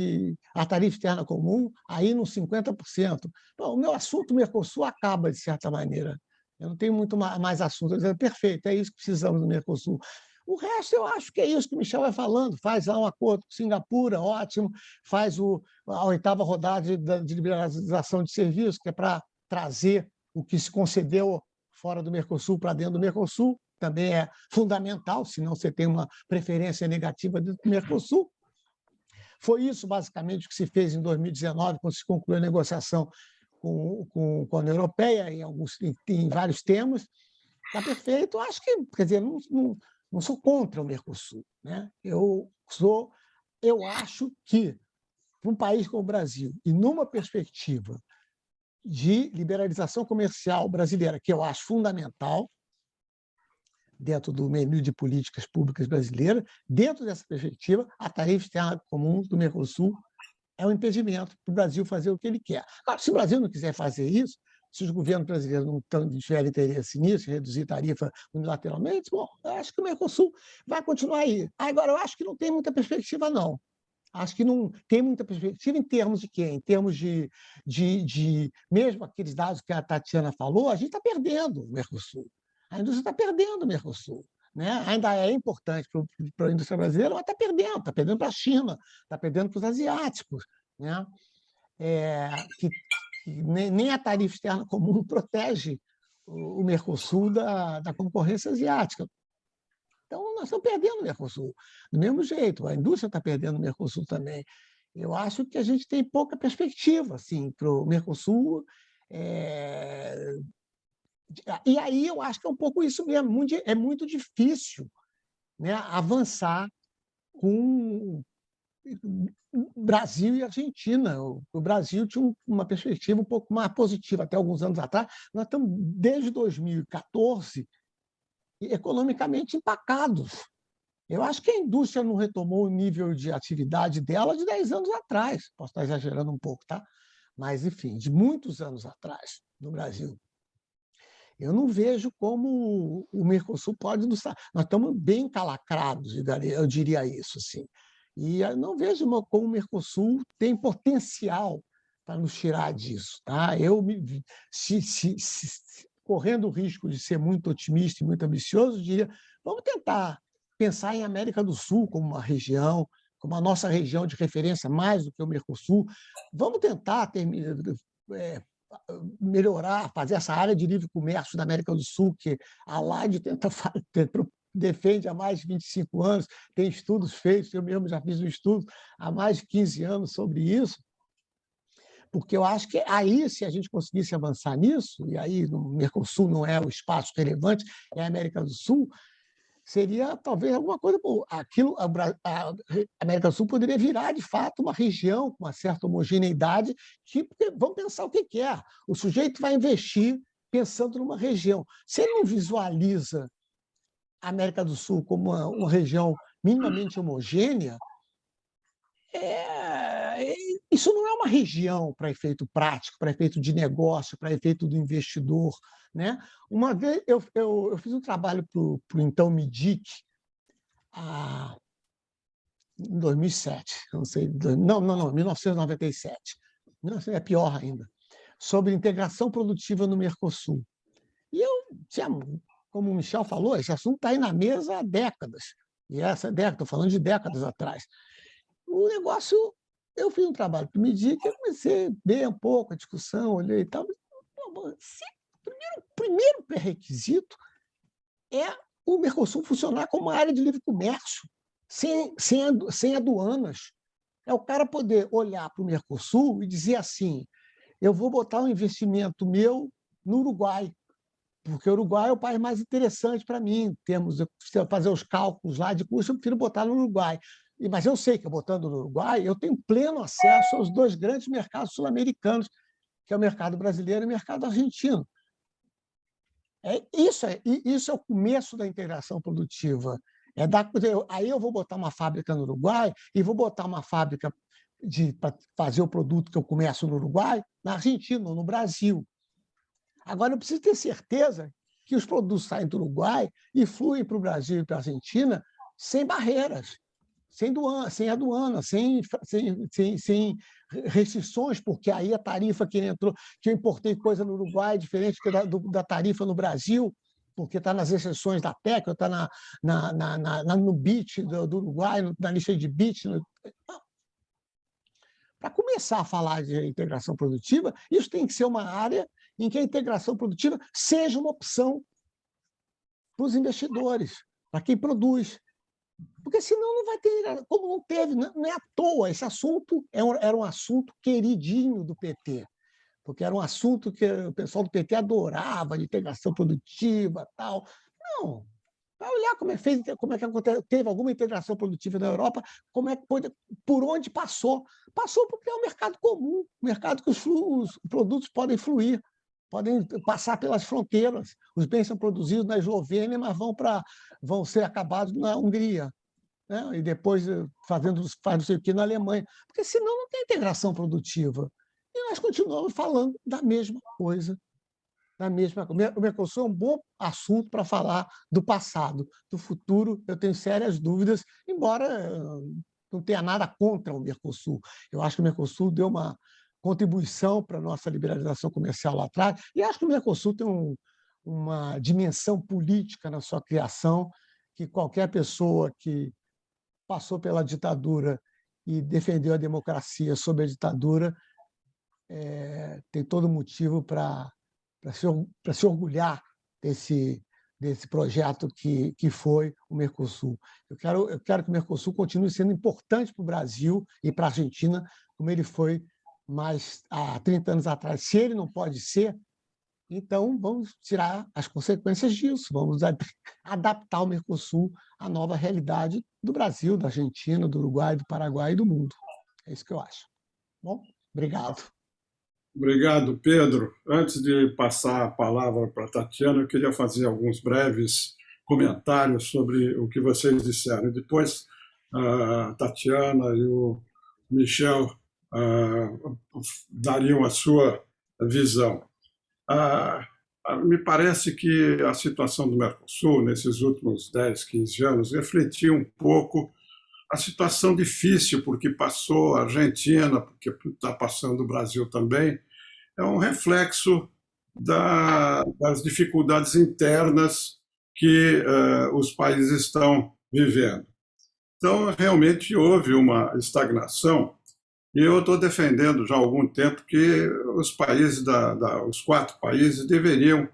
a tarifa externa comum aí nos 50%. Bom, o meu assunto Mercosul acaba, de certa maneira. Eu não tenho muito mais assunto. Eu digo, perfeito, é isso que precisamos do Mercosul. O resto, eu acho que é isso que o Michel vai falando. Faz lá um acordo com Singapura, ótimo. Faz a 8ª rodada de liberalização de serviços, que é para trazer o que se concedeu fora do Mercosul para dentro do Mercosul. Também é fundamental, senão você tem uma preferência negativa do Mercosul. Foi isso, basicamente, que se fez em 2019, quando se concluiu a negociação com a União Europeia, em vários temas. Está perfeito. Acho que, quer dizer, não sou contra o Mercosul. Né? Eu acho que, para um país como o Brasil, e numa perspectiva de liberalização comercial brasileira, que eu acho fundamental, dentro do menu de políticas públicas brasileiras, dentro dessa perspectiva, a tarifa externa comum do Mercosul é um impedimento para o Brasil fazer o que ele quer. Agora, se o Brasil não quiser fazer isso, se os governos brasileiros não tiverem interesse nisso, reduzir tarifa unilateralmente, bom, eu acho que o Mercosul vai continuar aí. Agora, eu acho que não tem muita perspectiva, não. Acho que não tem muita perspectiva em termos de quê? Em termos de mesmo aqueles dados que a Tatiana falou, a gente está perdendo o Mercosul. A indústria está perdendo o Mercosul. Né? Ainda é importante para a indústria brasileira, mas está perdendo para a China, está perdendo para os asiáticos. Né? Que nem a tarifa externa comum protege o Mercosul da concorrência asiática. Então, nós estamos perdendo o Mercosul. Do mesmo jeito, a indústria está perdendo o Mercosul também. Eu acho que a gente tem pouca perspectiva assim, para o Mercosul. E aí eu acho que é um pouco isso mesmo. É muito difícil, né, avançar com Brasil e Argentina. O Brasil tinha uma perspectiva um pouco mais positiva até alguns anos atrás. Nós estamos, desde 2014, economicamente empacados. Eu acho que a indústria não retomou o nível de atividade dela de 10 anos atrás. Posso estar exagerando um pouco, tá? Mas, enfim, de muitos anos atrás, no Brasil. Eu não vejo como o Mercosul pode nos... Nós estamos bem calacrados, eu diria isso. Assim. E eu não vejo como o Mercosul tem potencial para nos tirar disso. Tá? Correndo o risco de ser muito otimista e muito ambicioso, diria, vamos tentar pensar em América do Sul como uma região, como a nossa região de referência, mais do que o Mercosul. Vamos tentar melhorar, fazer essa área de livre comércio da América do Sul, que a LAD tenta defende há mais de 25 anos, tem estudos feitos, eu mesmo já fiz um estudo há mais de 15 anos sobre isso, porque eu acho que aí, se a gente conseguisse avançar nisso, e aí no Mercosul não é o espaço relevante, é a América do Sul, seria talvez alguma coisa. Aquilo, a América do Sul poderia virar, de fato, uma região com uma certa homogeneidade, que, vamos pensar o que é. O sujeito vai investir pensando numa região. Se ele não visualiza a América do Sul como uma região minimamente homogênea, isso não é uma região para efeito prático, para efeito de negócio, para efeito do investidor. Né? Uma vez eu fiz um trabalho para o então MIDIC, em 2007, não sei, não, 1997, é pior ainda, sobre integração produtiva no Mercosul. E eu tinha, como o Michel falou, esse assunto está aí na mesa há décadas, e essa década, estou falando de décadas atrás. O negócio, eu fiz um trabalho para o MIDIC, eu comecei a ver um pouco a discussão, olhei e tal, o primeiro pré-requisito é o Mercosul funcionar como uma área de livre comércio, sem aduanas. É o cara poder olhar para o Mercosul e dizer assim: eu vou botar um investimento meu no Uruguai, porque o Uruguai é o país mais interessante para mim, em termos de fazer os cálculos lá de custo, eu prefiro botar no Uruguai. Mas eu sei que, botando no Uruguai, eu tenho pleno acesso aos dois grandes mercados sul-americanos, que é o mercado brasileiro e o mercado argentino. Isso é o começo da integração produtiva. Aí eu vou botar uma fábrica no Uruguai e vou botar uma fábrica para fazer o produto que eu começo no Uruguai, na Argentina ou no Brasil. Agora, eu preciso ter certeza que os produtos saem do Uruguai e fluem para o Brasil e para a Argentina sem barreiras, sem aduana, sem restrições, porque aí a tarifa que entrou, que eu importei coisa no Uruguai, diferente da tarifa no Brasil, porque está nas exceções da PEC, ou está no BIT do Uruguai, na lista de BIT. Para começar a falar de integração produtiva, isso tem que ser uma área em que a integração produtiva seja uma opção para os investidores, para quem produz. Porque senão não vai ter, como não teve, não é à toa. Esse assunto era um assunto queridinho do PT, porque era um assunto que o pessoal do PT adorava, de integração produtiva, tal. Não, vai olhar como é que acontece, teve alguma integração produtiva na Europa, por onde passou. Passou porque é um mercado comum, um mercado que os produtos podem fluir, podem passar pelas fronteiras. Os bens são produzidos na Eslovênia, mas vão ser acabados na Hungria, né? E depois faz não sei o que na Alemanha, porque senão não tem integração produtiva. E nós continuamos falando da mesma coisa. O Mercosul é um bom assunto para falar do passado. Do futuro, eu tenho sérias dúvidas, embora não tenha nada contra o Mercosul. Eu acho que o Mercosul deu uma contribuição para a nossa liberalização comercial lá atrás, e acho que o Mercosul tem uma dimensão política na sua criação, que qualquer pessoa que passou pela ditadura e defendeu a democracia sob a ditadura tem todo motivo para se orgulhar desse projeto que foi o Mercosul. Eu quero que o Mercosul continue sendo importante para o Brasil e para a Argentina, como ele foi mais há 30 anos atrás. Se ele não pode ser, então vamos tirar as consequências disso, vamos adaptar o Mercosul à nova realidade do Brasil, da Argentina, do Uruguai, do Paraguai e do mundo. É isso que eu acho. Bom, obrigado. Obrigado, Pedro. Antes de passar a palavra para a Tatiana, eu queria fazer alguns breves comentários sobre o que vocês disseram. Depois, a Tatiana e o Michel dariam a sua visão. Me parece que a situação do Mercosul, nesses últimos 10, 15 anos, refletiu um pouco a situação difícil porque passou a Argentina, porque está passando o Brasil também, é um reflexo das dificuldades internas que os países estão vivendo. Então, realmente houve uma estagnação, e eu estou defendendo já há algum tempo que os países, os 4 países, deveriam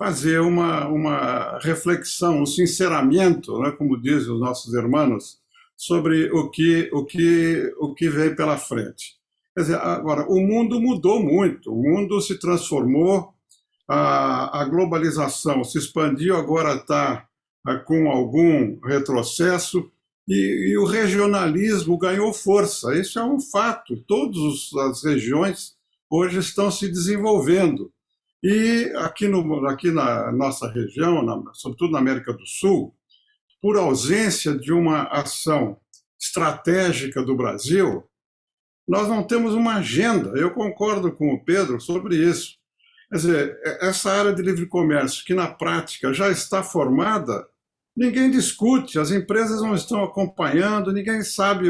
fazer uma reflexão, um sinceramento, né, como dizem os nossos irmãos, sobre o que vem pela frente. Quer dizer, agora, o mundo mudou muito, o mundo se transformou, a globalização se expandiu, agora está com algum retrocesso, e o regionalismo ganhou força. Isso é um fato. Todas as regiões hoje estão se desenvolvendo. E aqui na nossa região, sobretudo na América do Sul, por ausência de uma ação estratégica do Brasil, nós não temos uma agenda. Eu concordo com o Pedro sobre isso. Quer dizer, essa área de livre comércio, que na prática já está formada, ninguém discute, as empresas não estão acompanhando, ninguém sabe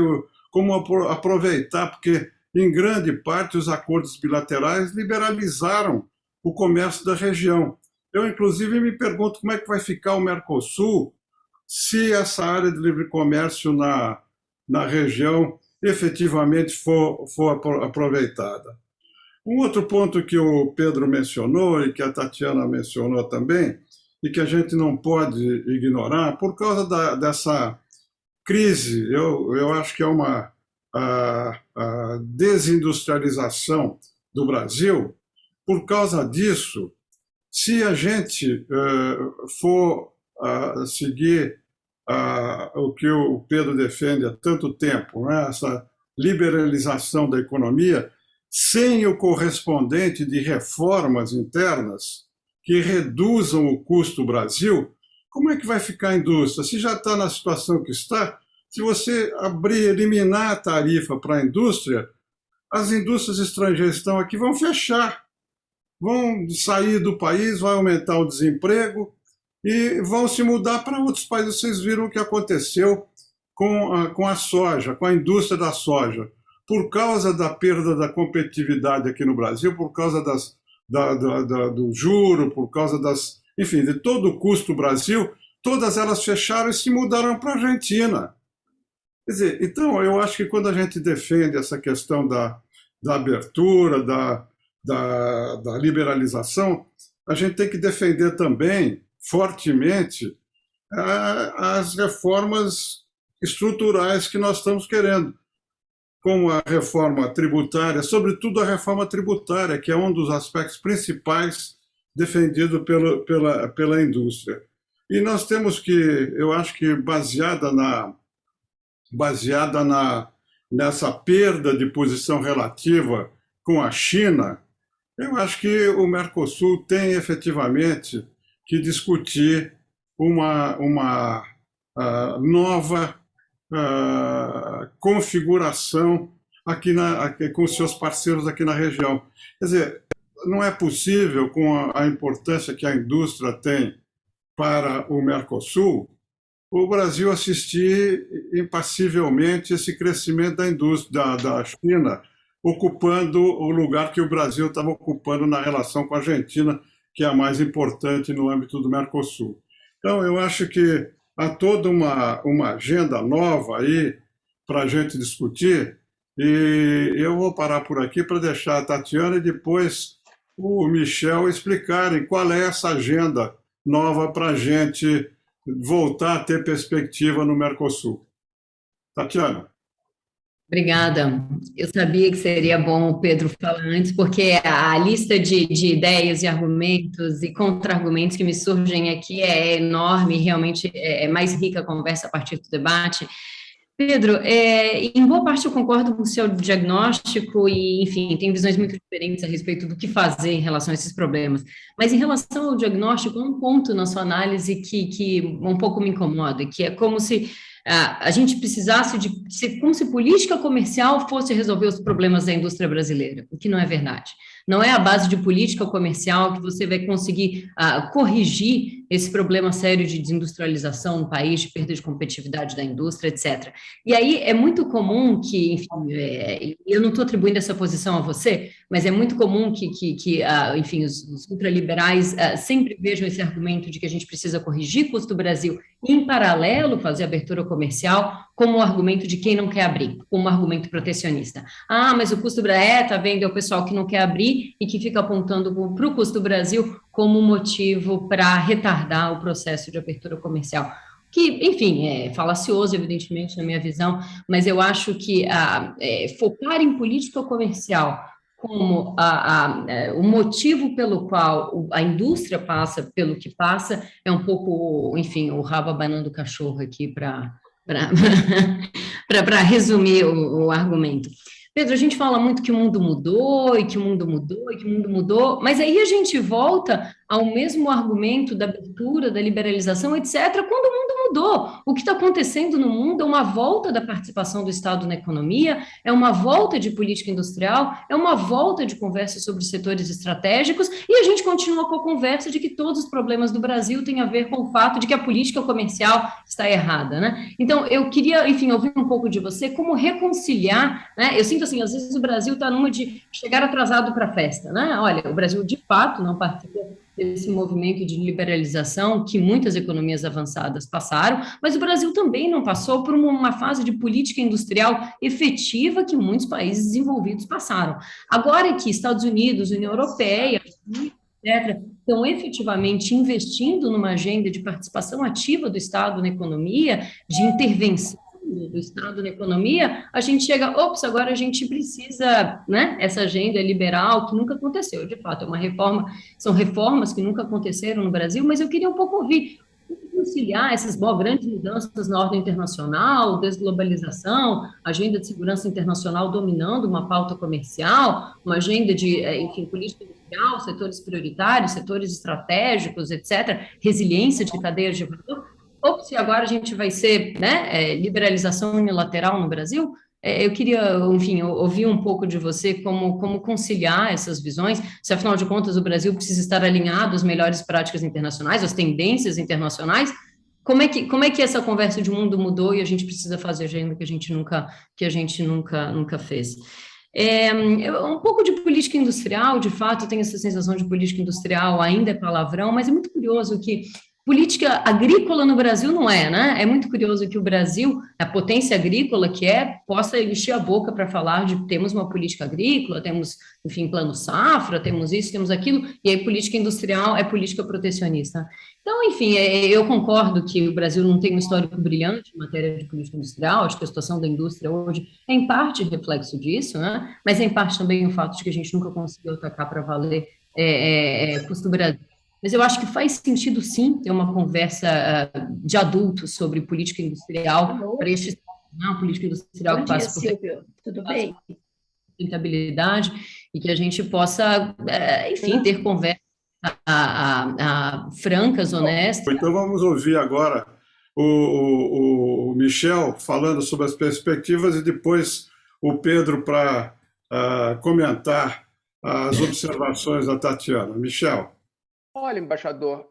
como aproveitar, porque, em grande parte, os acordos bilaterais liberalizaram o comércio da região. Eu, inclusive, me pergunto como é que vai ficar o Mercosul se essa área de livre comércio na região efetivamente for aproveitada. Um outro ponto que o Pedro mencionou e que a Tatiana mencionou também, e que a gente não pode ignorar, por causa dessa crise, eu acho que é a desindustrialização do Brasil. Por causa disso, se a gente for seguir o que o Pedro defende há tanto tempo, né, essa liberalização da economia, sem o correspondente de reformas internas que reduzam o custo do Brasil, como é que vai ficar a indústria? Se já está na situação que está, se você eliminar a tarifa para a indústria, as indústrias estrangeiras que estão aqui vão fechar, vão sair do país, vai aumentar o desemprego e vão se mudar para outros países. Vocês viram o que aconteceu com a soja, com a indústria da soja. Por causa da perda da competitividade aqui no Brasil, por causa do juro, por causa enfim, de todo o custo do Brasil, todas elas fecharam e se mudaram para a Argentina. Quer dizer, então, eu acho que quando a gente defende essa questão da abertura, da liberalização, a gente tem que defender também, fortemente, as reformas estruturais que nós estamos querendo, como a reforma tributária, sobretudo a reforma tributária, que é um dos aspectos principais defendido pela indústria. E nós temos que, eu acho que baseada nessa perda de posição relativa com a China, eu acho que o Mercosul tem efetivamente que discutir uma nova configuração aqui com os seus parceiros aqui na região. Quer dizer, não é possível, com a importância que a indústria tem para o Mercosul, o Brasil assistir impassivelmente esse crescimento da indústria da China, ocupando o lugar que o Brasil estava ocupando na relação com a Argentina, que é a mais importante no âmbito do Mercosul. Então, eu acho que há toda uma agenda nova aí para a gente discutir, e eu vou parar por aqui para deixar a Tatiana e depois o Michel explicarem qual é essa agenda nova para a gente voltar a ter perspectiva no Mercosul. Tatiana. Obrigada. Eu sabia que seria bom o Pedro falar antes, porque a lista de ideias e argumentos e contra-argumentos que me surgem aqui é enorme, realmente é mais rica a conversa a partir do debate. Pedro, em boa parte eu concordo com o seu diagnóstico e, enfim, tem visões muito diferentes a respeito do que fazer em relação a esses problemas. Mas em relação ao diagnóstico, há um ponto na sua análise que um pouco me incomoda, que é como se a gente precisasse como se política comercial fosse resolver os problemas da indústria brasileira, o que não é verdade. Não é a base de política comercial que você vai conseguir corrigir esse problema sério de desindustrialização no país, de perda de competitividade da indústria, etc. E aí é muito comum que, enfim, eu não estou atribuindo essa posição a você, mas é muito comum que enfim, os ultraliberais sempre vejam esse argumento de que a gente precisa corrigir custo do Brasil e, em paralelo, fazer abertura comercial como o argumento de quem não quer abrir, como argumento protecionista. Ah, mas o custo tá vendo, é o pessoal que não quer abrir e que fica apontando para o custo Brasil como motivo para retardar o processo de abertura comercial. Que, enfim, é falacioso, evidentemente, na minha visão, mas eu acho que focar em política comercial como o motivo pelo qual a indústria passa pelo que passa é um pouco, enfim, o rabo abanando o cachorro aqui para resumir o argumento. Pedro, a gente fala muito que o mundo mudou, e que o mundo mudou, e que o mundo mudou, mas aí a gente volta ao mesmo argumento da abertura, da liberalização, etc., quando o mundo mudou. O que está acontecendo no mundo é uma volta da participação do Estado na economia, é uma volta de política industrial, é uma volta de conversa sobre setores estratégicos, e a gente continua com a conversa de que todos os problemas do Brasil têm a ver com o fato de que a política comercial está errada, né? Então, eu queria, enfim, ouvir um pouco de você, como reconciliar, né? Eu sinto assim, às vezes o Brasil está numa de chegar atrasado para a festa, né? Olha, o Brasil, de fato, não participa desse movimento de liberalização que muitas economias avançadas passaram, mas o Brasil também não passou por uma fase de política industrial efetiva que muitos países desenvolvidos passaram. Agora que Estados Unidos, União Europeia, etc., estão efetivamente investindo numa agenda de participação ativa do Estado na economia, de intervenção do Estado na economia, a gente chega, ops, agora a gente precisa, né, essa agenda liberal que nunca aconteceu, de fato, é uma reforma, são reformas que nunca aconteceram no Brasil, mas eu queria um pouco ouvir, conciliar essas grandes mudanças na ordem internacional, desglobalização, agenda de segurança internacional dominando uma pauta comercial, uma agenda de, enfim, política industrial, setores prioritários, setores estratégicos, etc., resiliência de cadeias de valor. Ou se agora a gente vai ser, né, liberalização unilateral no Brasil, eu queria, enfim, ouvir um pouco de você como conciliar essas visões, se afinal de contas o Brasil precisa estar alinhado às melhores práticas internacionais, às tendências internacionais. Como é que essa conversa de mundo mudou e a gente precisa fazer agenda que a gente nunca fez? Um pouco de política industrial, de fato, tem essa sensação de política industrial, ainda é palavrão, mas é muito curioso que política agrícola no Brasil não é, né? É muito curioso que o Brasil, a potência agrícola que possa encher a boca para falar de temos uma política agrícola, temos, enfim, plano safra, temos isso, temos aquilo, e aí política industrial é política protecionista. Então, enfim, eu concordo que o Brasil não tem um histórico brilhante em matéria de política industrial, acho que a situação da indústria hoje é em parte reflexo disso, né? Mas é em parte também o fato de que a gente nunca conseguiu atacar para valer custo Brasil. Mas eu acho que faz sentido, sim, ter uma conversa de adultos sobre política industrial, para este uma política industrial Bom que dia, passe por Silvio. Tudo bem? sustentabilidade e que a gente possa, enfim, ter conversas francas, honestas. Então vamos ouvir agora o Michel falando sobre as perspectivas e depois o Pedro para comentar as observações da Tatiana. Michel. Olha, embaixador,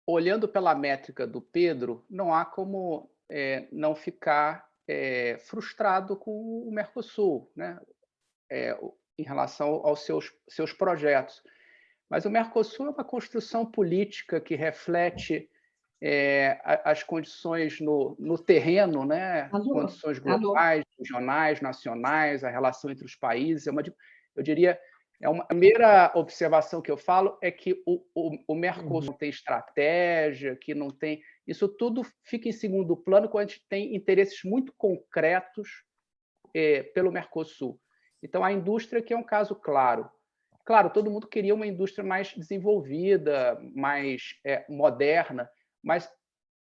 olhando pela métrica do Pedro, não há como não ficar frustrado com o Mercosul, né? Em relação aos seus projetos. Mas o Mercosul é uma construção política que reflete as condições no terreno, né? Condições globais, regionais, nacionais, a relação entre os países. Eu diria, uma primeira observação que eu falo é que o Mercosul não tem estratégia, que não tem... Isso tudo fica em segundo plano quando a gente tem interesses muito concretos pelo Mercosul. Então, a indústria que é um caso claro. Claro, todo mundo queria uma indústria mais desenvolvida, mais moderna, mas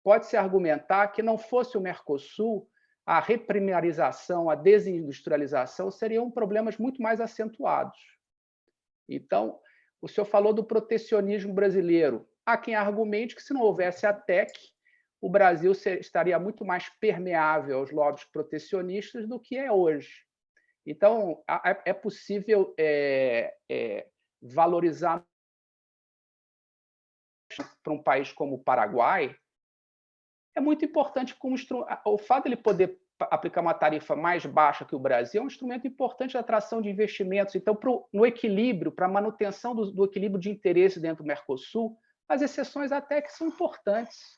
pode-se argumentar que não fosse o Mercosul, a reprimarização, a desindustrialização seriam problemas muito mais acentuados. Então, o senhor falou do protecionismo brasileiro. Há quem argumente que, se não houvesse a TEC, o Brasil estaria muito mais permeável aos lobbies protecionistas do que é hoje. Então, é possível valorizar para um país como o Paraguai. É muito importante como o fato de ele poder aplicar uma tarifa mais baixa que o Brasil é um instrumento importante de atração de investimentos. Então, no equilíbrio, para a manutenção do equilíbrio de interesse dentro do Mercosul, as exceções até que são importantes.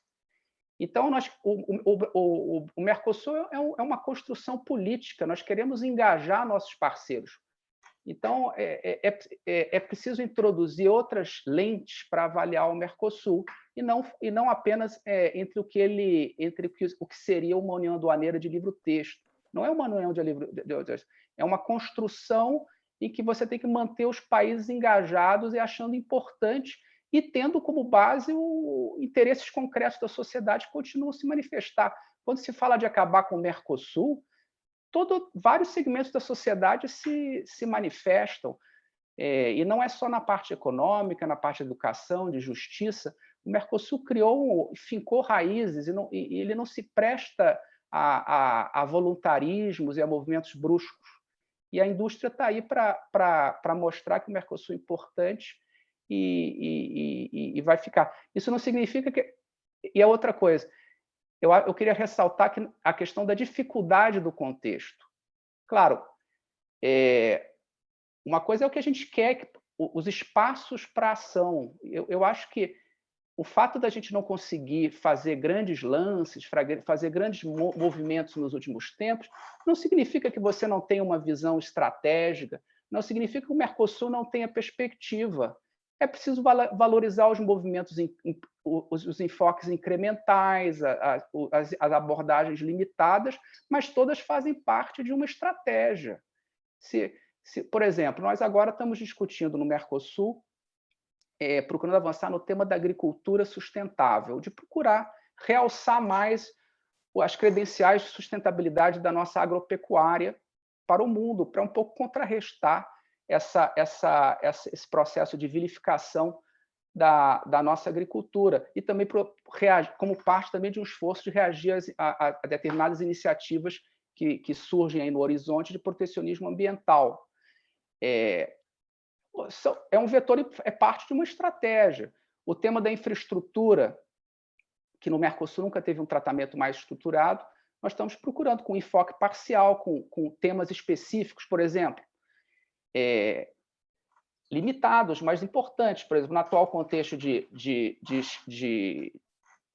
Então, o Mercosul é uma construção política, nós queremos engajar nossos parceiros. Então, é preciso introduzir outras lentes para avaliar o Mercosul, e não apenas entre o que seria uma união aduaneira de livro-texto. Não é uma união de livro-texto, é uma construção em que você tem que manter os países engajados e achando importante e tendo como base os interesses concretos da sociedade que continuam a se manifestar. Quando se fala de acabar com o Mercosul, vários segmentos da sociedade se manifestam, e não é só na parte econômica, na parte de educação, de justiça. O Mercosul fincou raízes, e ele não se presta a voluntarismos e a movimentos bruscos. E a indústria está aí para mostrar que o Mercosul é importante e vai ficar. Isso não significa que... E é outra coisa, eu queria ressaltar que a questão da dificuldade do contexto. Claro, uma coisa é o que a gente quer, os espaços para ação. Eu acho que o fato da gente não conseguir fazer grandes lances, fazer grandes movimentos nos últimos tempos, não significa que você não tenha uma visão estratégica, não significa que o Mercosul não tenha perspectiva. É preciso valorizar os movimentos, os enfoques incrementais, as abordagens limitadas, mas todas fazem parte de uma estratégia. Por exemplo, nós agora estamos discutindo no Mercosul, procurando avançar no tema da agricultura sustentável, de procurar realçar mais as credenciais de sustentabilidade da nossa agropecuária para o mundo, para um pouco contrarrestar esse processo de vilificação da nossa agricultura, e também como parte também de um esforço de reagir a determinadas iniciativas que surgem aí no horizonte de protecionismo ambiental. É um vetor, é parte de uma estratégia. O tema da infraestrutura, que no Mercosul nunca teve um tratamento mais estruturado, nós estamos procurando com enfoque parcial, com temas específicos, por exemplo, limitados, mas importantes. Por exemplo, no atual contexto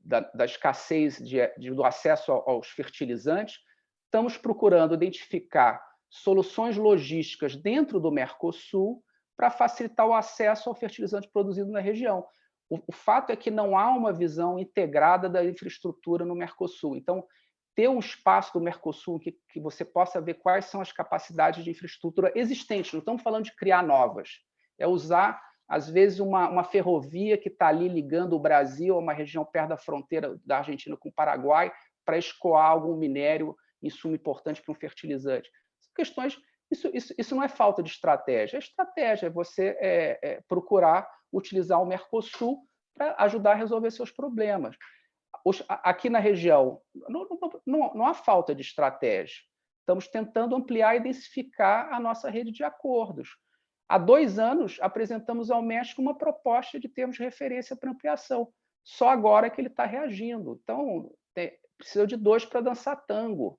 da escassez do acesso aos fertilizantes, estamos procurando identificar soluções logísticas dentro do Mercosul para facilitar o acesso ao fertilizante produzido na região. O fato é que não há uma visão integrada da infraestrutura no Mercosul. Então, ter um espaço do Mercosul que você possa ver quais são as capacidades de infraestrutura existentes, não estamos falando de criar novas, é usar, às vezes, uma ferrovia que está ali ligando o Brasil a uma região perto da fronteira da Argentina com o Paraguai para escoar algum minério, insumo importante para um fertilizante. São questões... Isso não é falta de estratégia. A estratégia é você procurar utilizar o Mercosul para ajudar a resolver seus problemas. Aqui na região, não há falta de estratégia. Estamos tentando ampliar e densificar a nossa rede de acordos. Há 2 anos, apresentamos ao México uma proposta de termos de referência para ampliação. Só agora que ele está reagindo. Então, precisa de 2 para dançar tango.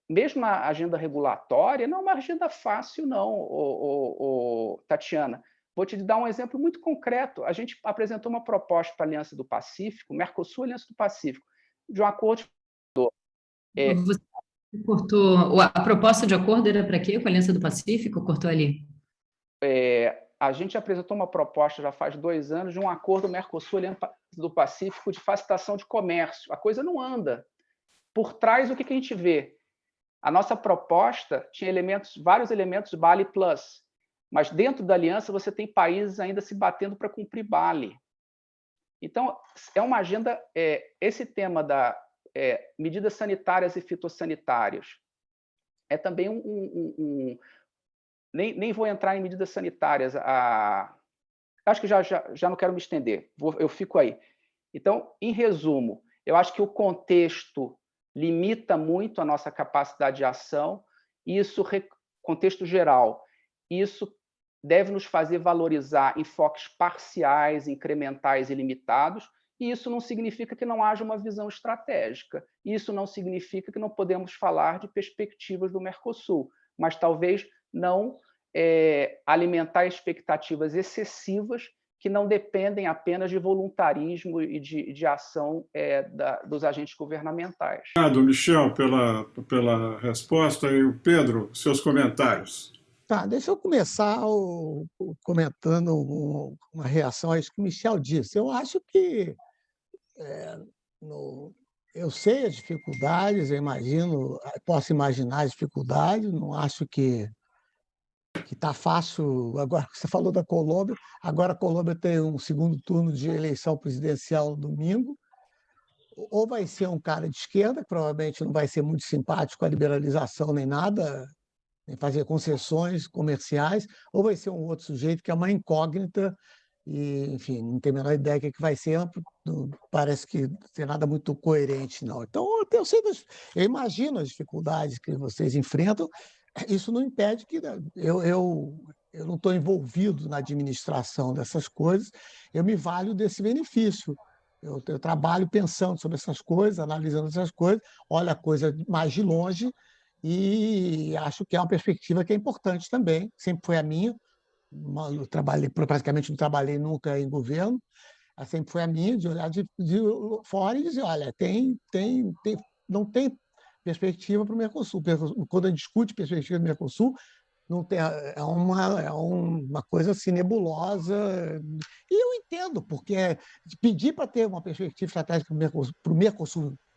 Mesmo a agenda regulatória, não é uma agenda fácil, não, Tatiana. Vou te dar um exemplo muito concreto. A gente apresentou uma proposta para a Aliança do Pacífico, Mercosul Aliança do Pacífico, de um acordo... Você cortou... A proposta de acordo era para quê? Com a Aliança do Pacífico? Cortou ali? A gente apresentou uma proposta já faz 2 anos de um acordo Mercosul Aliança do Pacífico de facilitação de comércio. A coisa não anda. Por trás, o que a gente vê? A nossa proposta tinha vários elementos Bali Plus, mas dentro da aliança você tem países ainda se batendo para cumprir Bali. Então, é uma agenda... esse tema da medidas sanitárias e fitossanitárias é também nem vou entrar em medidas sanitárias. Acho que já não quero me estender, eu fico aí. Então, em resumo, eu acho que o contexto limita muito a nossa capacidade de ação, e contexto geral, isso deve nos fazer valorizar enfoques parciais, incrementais e limitados, e isso não significa que não haja uma visão estratégica, isso não significa que não podemos falar de perspectivas do Mercosul, mas talvez não alimentar expectativas excessivas que não dependem apenas de voluntarismo e de ação dos agentes governamentais. Obrigado, Michel, pela resposta. E o Pedro, seus comentários. Tá, deixa eu começar comentando uma reação a isso que o Michel disse. Eu acho que eu sei as dificuldades, posso imaginar as dificuldades, não acho que está fácil. Agora, você falou da Colômbia, agora a Colômbia tem um segundo turno de eleição presidencial no domingo. Ou vai ser um cara de esquerda, que provavelmente não vai ser muito simpático à liberalização nem nada, nem fazer concessões comerciais, ou vai ser um outro sujeito que é uma incógnita e, enfim, não tem a menor ideia do que vai ser, não parece que não tem nada muito coerente, não. Então, eu imagino as dificuldades que vocês enfrentam, isso não impede que eu não estou envolvido na administração dessas coisas, eu me valho desse benefício. Eu trabalho pensando sobre essas coisas, analisando essas coisas, olho a coisa mais de longe e acho que é uma perspectiva que é importante também, sempre foi a minha. Praticamente não trabalhei nunca em governo, sempre foi a minha, de olhar de fora e dizer, olha, não tem perspectiva para o Mercosul. Quando a gente discute perspectiva do Mercosul, não tem, é uma coisa assim nebulosa. E eu entendo, porque pedir para ter uma perspectiva estratégica para o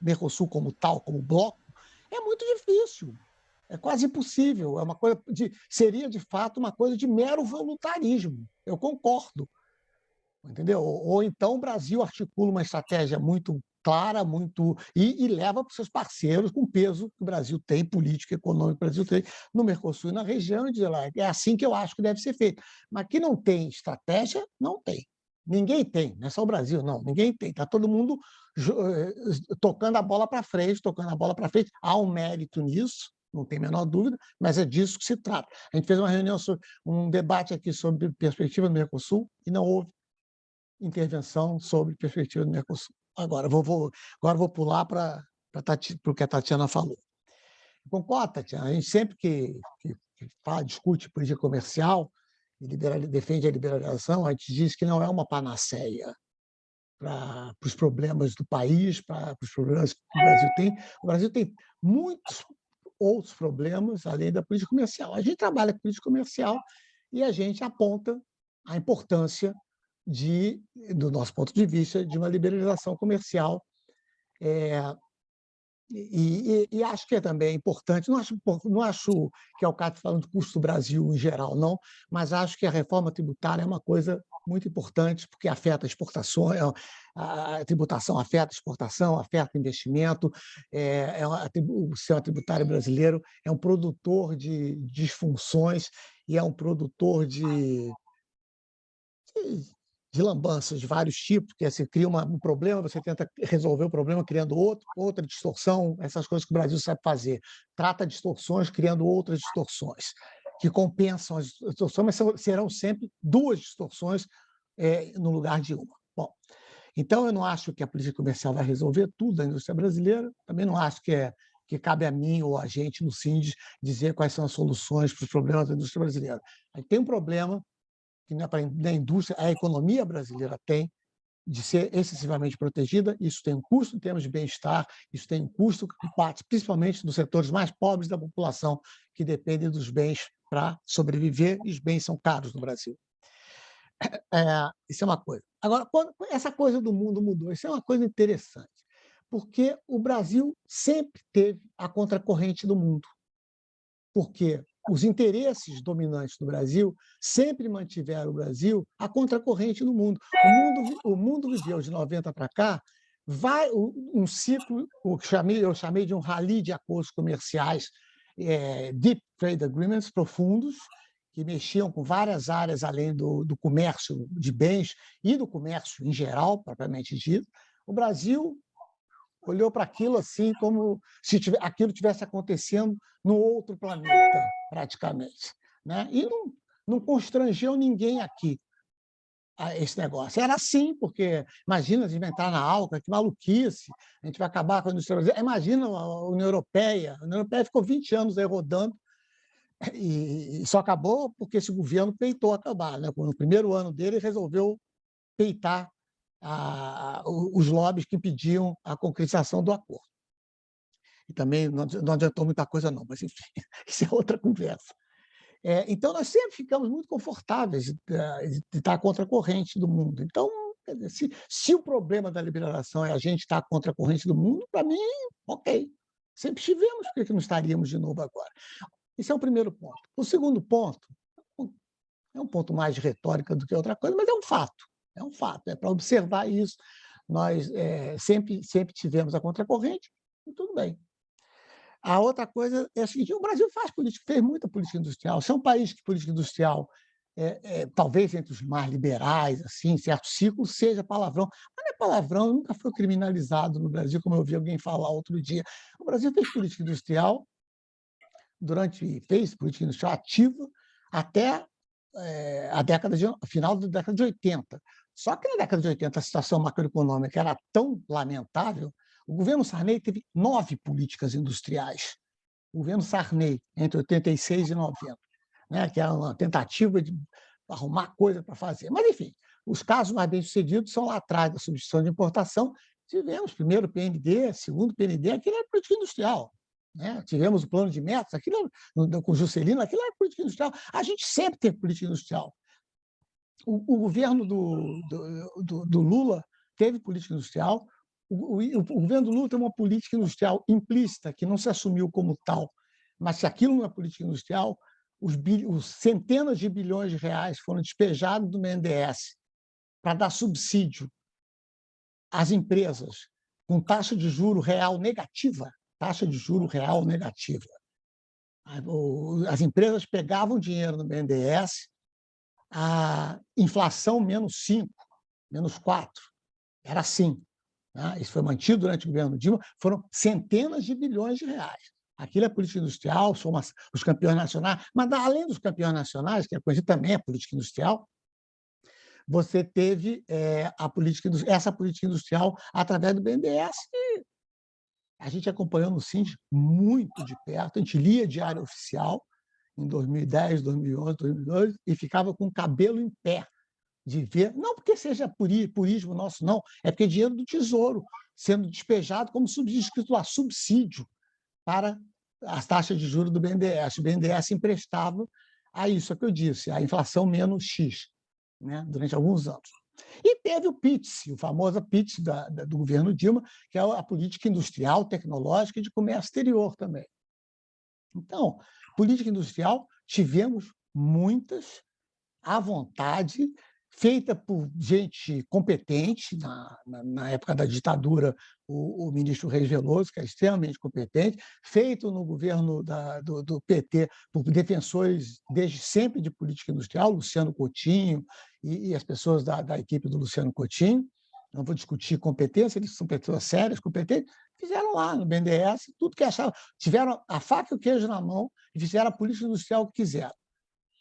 Mercosul como tal, como bloco, é muito difícil. É quase impossível. Seria, de fato, uma coisa de mero voluntarismo. Eu concordo. Entendeu? Ou então o Brasil articula uma estratégia muito clara, e leva para os seus parceiros com o peso que o Brasil tem, político e econômico que o Brasil tem no Mercosul e na região, e dizer lá, é assim que eu acho que deve ser feito. Mas que não tem estratégia, não tem. Ninguém tem, não é só o Brasil, não, ninguém tem. Está todo mundo tocando a bola para frente, Há um mérito nisso, não tem a menor dúvida, mas é disso que se trata. A gente fez um debate aqui sobre perspectiva do Mercosul e não houve intervenção sobre perspectiva do Mercosul. Agora vou pular para o que a Tatiana falou. Concordo, Tatiana, a gente sempre que discute política comercial e defende a liberalização, a gente diz que não é uma panaceia para os problemas do país, para os problemas que o Brasil tem. O Brasil tem muitos outros problemas além da política comercial. A gente trabalha com política comercial e a gente aponta a importância do nosso ponto de vista, de uma liberalização comercial. E acho que é também importante, não acho que é o caso falando do custo do Brasil em geral, não, mas acho que a reforma tributária é uma coisa muito importante, porque afeta exportações, a tributação afeta exportação, afeta investimento, o sistema tributário brasileiro é um produtor de disfunções e é um produtor de lambanças de vários tipos, que você cria um problema, você tenta resolver o problema criando outra distorção, essas coisas que o Brasil sabe fazer. Trata distorções criando outras distorções, que compensam as distorções, mas serão sempre duas distorções no lugar de uma. Bom, então eu não acho que a política comercial vai resolver tudo da indústria brasileira, também não acho que cabe a mim ou a gente no SINDIS dizer quais são as soluções para os problemas da indústria brasileira. Aí tem um problema que na indústria, a economia brasileira tem, de ser excessivamente protegida, isso tem um custo em termos de bem-estar, isso tem um custo que parte principalmente dos setores mais pobres da população, que dependem dos bens para sobreviver, e os bens são caros no Brasil. Isso é uma coisa. Agora, essa coisa do mundo mudou, isso é uma coisa interessante, porque o Brasil sempre teve a contracorrente do mundo. Porque os interesses dominantes do Brasil sempre mantiveram o Brasil a contracorrente no mundo. O mundo viveu de 90 para cá um ciclo, eu chamei de um rally de acordos comerciais, deep trade agreements profundos, que mexiam com várias áreas além do comércio de bens e do comércio em geral, propriamente dito. O Brasil olhou para aquilo assim como se aquilo tivesse acontecendo no outro planeta, praticamente, né? E não constrangeu ninguém aqui a esse negócio. Era assim, porque imagina a gente entrar na Alca, que maluquice, a gente vai acabar com a indústria brasileira. Imagina a União Europeia ficou 20 anos aí rodando e só acabou porque esse governo peitou acabar, né? No primeiro ano dele resolveu peitar os lobbies que impediam a concretização do acordo. E também não adiantou muita coisa, não, mas, enfim, isso é outra conversa. Então, nós sempre ficamos muito confortáveis de estar contra a corrente do mundo. Então, quer dizer, se o problema da liberalização é a gente estar contra a corrente do mundo, para mim, ok. Sempre estivemos, por que não estaríamos de novo agora? Esse é o primeiro ponto. O segundo ponto é um ponto mais de retórica do que outra coisa, mas é um fato. É um fato. É para observar isso. Nós sempre tivemos a contracorrente e tudo bem. A outra coisa é a seguinte: o Brasil fez muita política industrial. Se é um país que política industrial, talvez entre os mais liberais, assim, em certo ciclo, seja palavrão. Mas não é palavrão, nunca foi criminalizado no Brasil, como eu ouvi alguém falar outro dia. O Brasil fez política industrial fez política industrial ativa até final da década de 80. Só que na década de 80 a situação macroeconômica era tão lamentável. O governo Sarney teve 9 políticas industriais. O governo Sarney, entre 86 e 90, né, que era uma tentativa de arrumar coisa para fazer. Mas, enfim, os casos mais bem-sucedidos são lá atrás da substituição de importação. Tivemos primeiro PND, segundo PND, aquilo era política industrial. Né? Tivemos o plano de metas, aquilo com Juscelino, aquilo era política industrial. A gente sempre teve política industrial. O governo do Lula teve política industrial. O governo do Lula tem uma política industrial implícita, que não se assumiu como tal. Mas se aquilo não é política industrial, os centenas de bilhões de reais foram despejados do BNDES para dar subsídio às empresas com taxa de juro real negativa. Taxa de juro real negativa. As empresas pegavam dinheiro no BNDES, a inflação -5, -4. Era assim. Né? Isso foi mantido durante o governo Dilma, foram centenas de bilhões de reais. Aquilo é política industrial, são os campeões nacionais, mas além dos campeões nacionais, que é conhecido também é política industrial, você teve essa política industrial através do BNDES, e a gente acompanhou no SINDI muito de perto, a gente lia Diário Oficial em 2010, 2011, 2012, e ficava com o cabelo em pé de ver, não porque seja purismo nosso, não, é porque é dinheiro do Tesouro sendo despejado como escrito lá, subsídio para as taxas de juros do BNDES. O BNDES emprestava a isso que eu disse, a inflação menos X, né, durante alguns anos. E teve o PITS, o famoso PITS do governo Dilma, que é a política industrial, tecnológica e de comércio exterior também. Então, política industrial, tivemos muitas à vontade, feita por gente competente. Na época da ditadura, o ministro Reis Veloso, que é extremamente competente, feito no governo do PT por defensores desde sempre de política industrial, Luciano Coutinho e as pessoas da equipe do Luciano Coutinho. Não vou discutir competência, eles são pessoas sérias, competentes, fizeram lá no BNDES tudo que achavam, tiveram a faca e o queijo na mão e fizeram a política industrial que quiseram.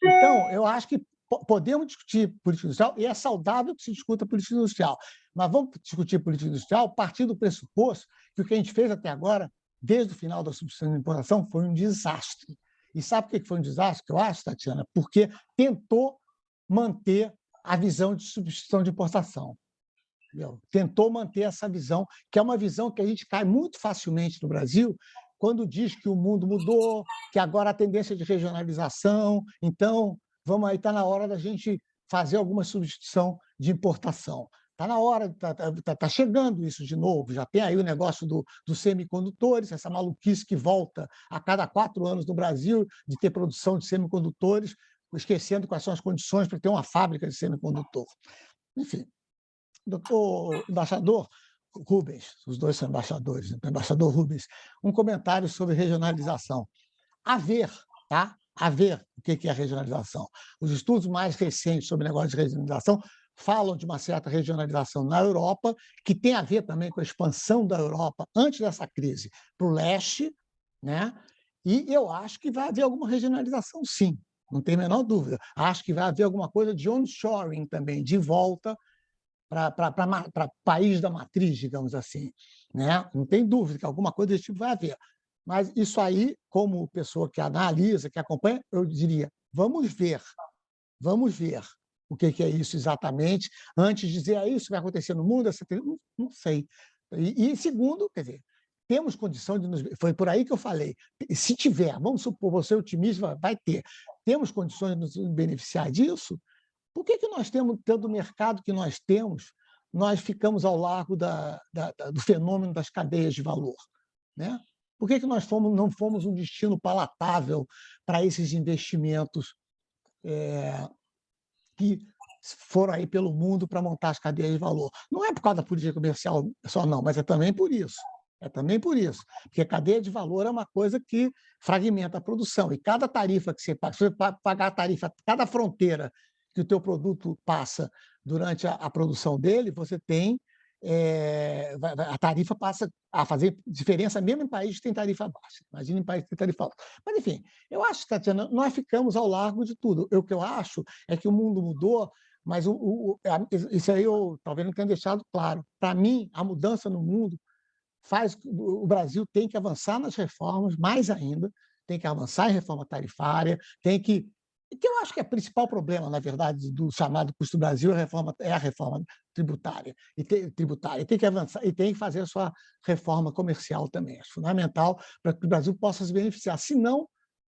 Então, eu acho que podemos discutir política industrial, e é saudável que se discuta política industrial, mas vamos discutir política industrial a partir do pressuposto que o que a gente fez até agora, desde o final da substituição de importação, foi um desastre. E sabe por que foi um desastre, que eu acho, Tatiana? Porque tentou manter a visão de substituição de importação. Entendeu? Tentou manter essa visão, que é uma visão que a gente cai muito facilmente no Brasil, quando diz que o mundo mudou, que agora a tendência de regionalização, então vamos aí, está na hora da gente fazer alguma substituição de importação. Está na hora, está chegando isso de novo, já tem aí o negócio dos semicondutores, essa maluquice que volta a cada 4 anos no Brasil, de ter produção de semicondutores, esquecendo quais são as condições para ter uma fábrica de semicondutor. Enfim, doutor embaixador Rubens, os dois são embaixadores, embaixador Rubens, um comentário sobre regionalização. A ver o que é a regionalização. Os estudos mais recentes sobre o negócio de regionalização falam de uma certa regionalização na Europa, que tem a ver também com a expansão da Europa antes dessa crise para o leste, né? E eu acho que vai haver alguma regionalização, sim, não tem a menor dúvida. Acho que vai haver alguma coisa de onshoring também, de volta para país da matriz, digamos assim, né? Não tem dúvida que alguma coisa desse tipo vai haver. Mas isso aí, como pessoa que analisa, que acompanha, eu diria, vamos ver. o que é isso exatamente, antes de dizer, isso vai acontecer no mundo, não sei. E segundo, quer dizer, temos condição de nos... Foi por aí que eu falei, se tiver, vamos supor, você otimista, vai ter, temos condições de nos beneficiar disso, por que nós temos tanto mercado que nós temos, nós ficamos ao largo do fenômeno das cadeias de valor, né? Por que nós não fomos um destino palatável para esses investimentos que foram aí pelo mundo para montar as cadeias de valor? Não é por causa da política comercial só, não, mas é também por isso. É também por isso, porque a cadeia de valor é uma coisa que fragmenta a produção, e cada tarifa que você paga, se você pagar a tarifa, cada fronteira que o teu produto passa durante a produção dele, você tem a tarifa passa a fazer diferença mesmo em países que têm tarifa baixa. Imagina em países que têm tarifa alta. Mas, enfim, eu acho, Tatiana, nós ficamos ao largo de tudo. O que eu acho é que o mundo mudou, mas isso aí eu talvez não tenha deixado claro. Para mim, a mudança no mundo o Brasil tem que avançar nas reformas, mais ainda, tem que avançar em reforma tarifária, que eu acho que é o principal problema, na verdade, do chamado custo Brasil é a reforma tributária. Tributária. Tem que avançar e tem que fazer a sua reforma comercial também. É fundamental para que o Brasil possa se beneficiar. Senão,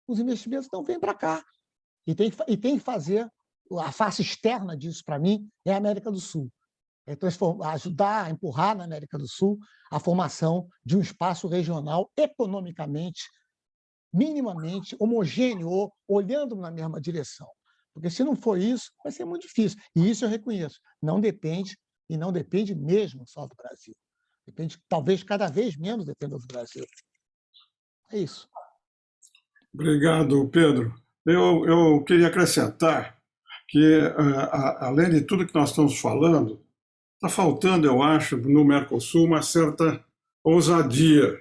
os investimentos não vêm para cá. E tem que fazer... A face externa disso, para mim, é a América do Sul. É ajudar a empurrar na América do Sul a formação de um espaço regional economicamente minimamente homogêneo, olhando na mesma direção. Porque, se não for isso, vai ser muito difícil. E isso eu reconheço. Não depende, e não depende mesmo só do Brasil. Depende, talvez, cada vez menos dependa do Brasil. É isso. Obrigado, Pedro. Eu queria acrescentar que, além de tudo que nós estamos falando, está faltando, eu acho, no Mercosul, uma certa ousadia